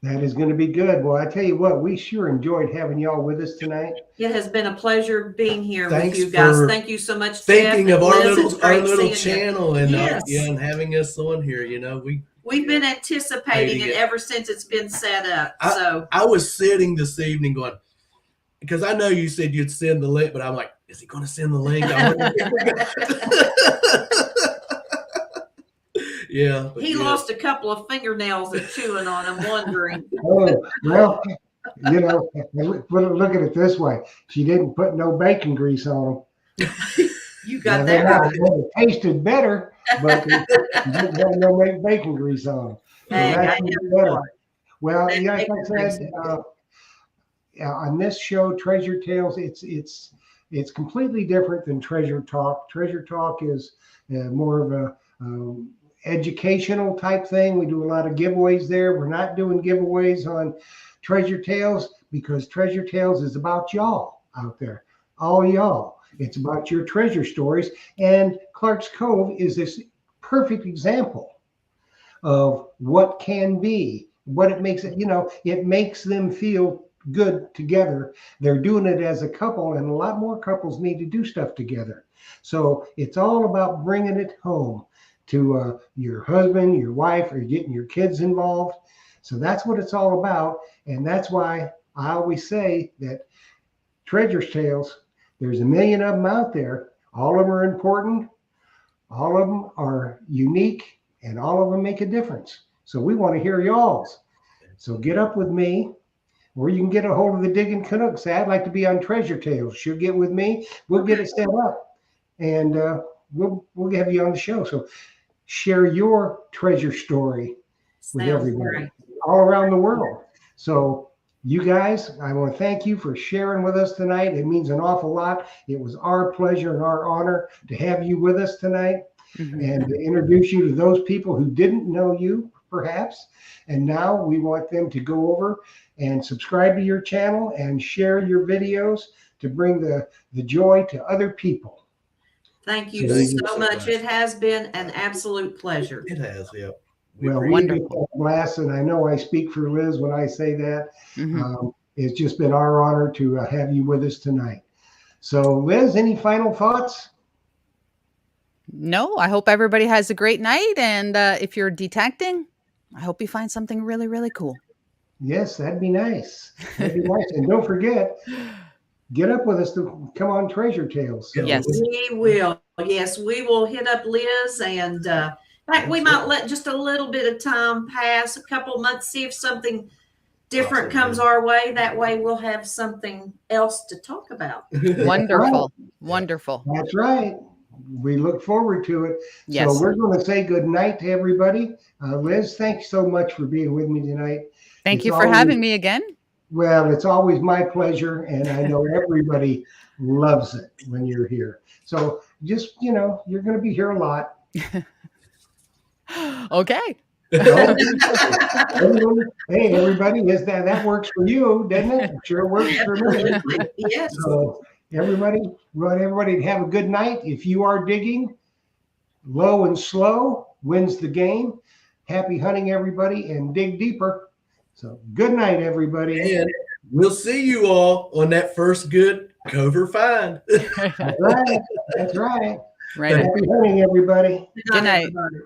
[SPEAKER 1] That is going to be good. Well, I tell you what, we sure enjoyed having y'all with us tonight.
[SPEAKER 5] It has been a pleasure being here
[SPEAKER 4] Thanks
[SPEAKER 5] with you guys.
[SPEAKER 4] for
[SPEAKER 5] Thank you so much.
[SPEAKER 4] Thinking
[SPEAKER 5] Jeff
[SPEAKER 4] of
[SPEAKER 5] and
[SPEAKER 4] our
[SPEAKER 5] Liz. It's
[SPEAKER 4] little
[SPEAKER 5] great seeing you.
[SPEAKER 4] channel and
[SPEAKER 5] Yes.
[SPEAKER 4] and having us on here. You know,
[SPEAKER 5] We've been anticipating it ever since it's been set up. So
[SPEAKER 4] I was sitting this evening going, because I know you said you'd send the link, but I'm like, is he going to send the link? I wonder if we're gonna- Yeah.
[SPEAKER 5] he lost a couple of fingernails and chewing on them, wondering.
[SPEAKER 1] Oh, well, you know, look at it this way. She didn't put no bacon grease on them.
[SPEAKER 5] You got
[SPEAKER 1] They
[SPEAKER 5] that right.
[SPEAKER 1] tasted better, but they didn't have no bacon grease on them. So
[SPEAKER 5] Hey,
[SPEAKER 1] that's
[SPEAKER 5] I
[SPEAKER 1] even
[SPEAKER 5] never
[SPEAKER 1] better.
[SPEAKER 5] thought.
[SPEAKER 1] Well,
[SPEAKER 5] That
[SPEAKER 1] yeah, like
[SPEAKER 5] bacon
[SPEAKER 1] I said, on this show, Treasure Tales, it's completely different than Treasure Talk. Treasure Talk is more of a educational type thing. We do a lot of giveaways there. We're not doing giveaways on Treasure Tales because Treasure Tales is about y'all out there, all y'all. It's about your treasure stories. And Clark's Cove is this perfect example of what can be, what it makes it, you know, it makes them feel good together. They're doing it as a couple, and a lot more couples need to do stuff together. So it's all about bringing it home to your husband, your wife, or getting your kids involved. So that's what it's all about. And that's why I always say that Treasure Tales, there's a million of them out there. All of them are important. All of them are unique, and all of them make a difference. So we want to hear y'all's. So get up with me, or you can get a hold of the Digging Canucks. Say, I'd like to be on Treasure Tales. She'll get with me. We'll get it set up, and we'll have you on the show. So share your treasure story with
[SPEAKER 5] Sounds
[SPEAKER 1] everybody
[SPEAKER 5] great.
[SPEAKER 1] all around the world. So you guys, I want to thank you for sharing with us tonight. It means an awful lot. It was our pleasure and our honor to have you with us tonight and to introduce you to those people who didn't know you, perhaps. And now we want them to go over and subscribe to your channel and share your videos to bring the joy to other people.
[SPEAKER 5] Thank you
[SPEAKER 1] Thank you
[SPEAKER 5] so
[SPEAKER 4] so
[SPEAKER 5] much.
[SPEAKER 4] much.
[SPEAKER 5] It has been an absolute pleasure.
[SPEAKER 4] It has, yeah.
[SPEAKER 1] Well, we get that blast, and I know I speak for Liz when I say that. It's just been our honor to have you with us tonight. So, Liz, any final thoughts?
[SPEAKER 2] No, I hope everybody has a great night. And if you're detecting, I hope you find something really, really cool.
[SPEAKER 1] Yes, that'd be nice. That'd be nice. And don't forget, get up with us to come on Treasure Tales. So
[SPEAKER 2] Yes.
[SPEAKER 5] We will. Yes, we will hit up Liz and we might let just a little bit of time pass, a couple months, see if something different comes our way. That way we'll have something else to talk about.
[SPEAKER 2] Wonderful. Wonderful.
[SPEAKER 1] That's right. We look forward to it.
[SPEAKER 2] Yes.
[SPEAKER 1] So we're going to say good night to everybody. Liz, thanks so much for being with me tonight.
[SPEAKER 2] Thank
[SPEAKER 1] It's
[SPEAKER 2] you for
[SPEAKER 1] always-
[SPEAKER 2] having me again.
[SPEAKER 1] Well, it's always my pleasure, and I know everybody loves it when you're here. So just, you know, you're going to be here a lot.
[SPEAKER 2] Okay.
[SPEAKER 1] Hey, everybody, is that works for you, doesn't it? Sure works for me.
[SPEAKER 5] Yes.
[SPEAKER 1] So everybody, want everybody to have a good night. If you are digging, low and slow wins the game. Happy hunting, everybody, and dig deeper. So good night, everybody.
[SPEAKER 4] And we'll see you all on that first good Cover find.
[SPEAKER 1] That's right. That's right.
[SPEAKER 2] Right.
[SPEAKER 1] Happy hunting, everybody.
[SPEAKER 2] Good night.
[SPEAKER 5] Everybody.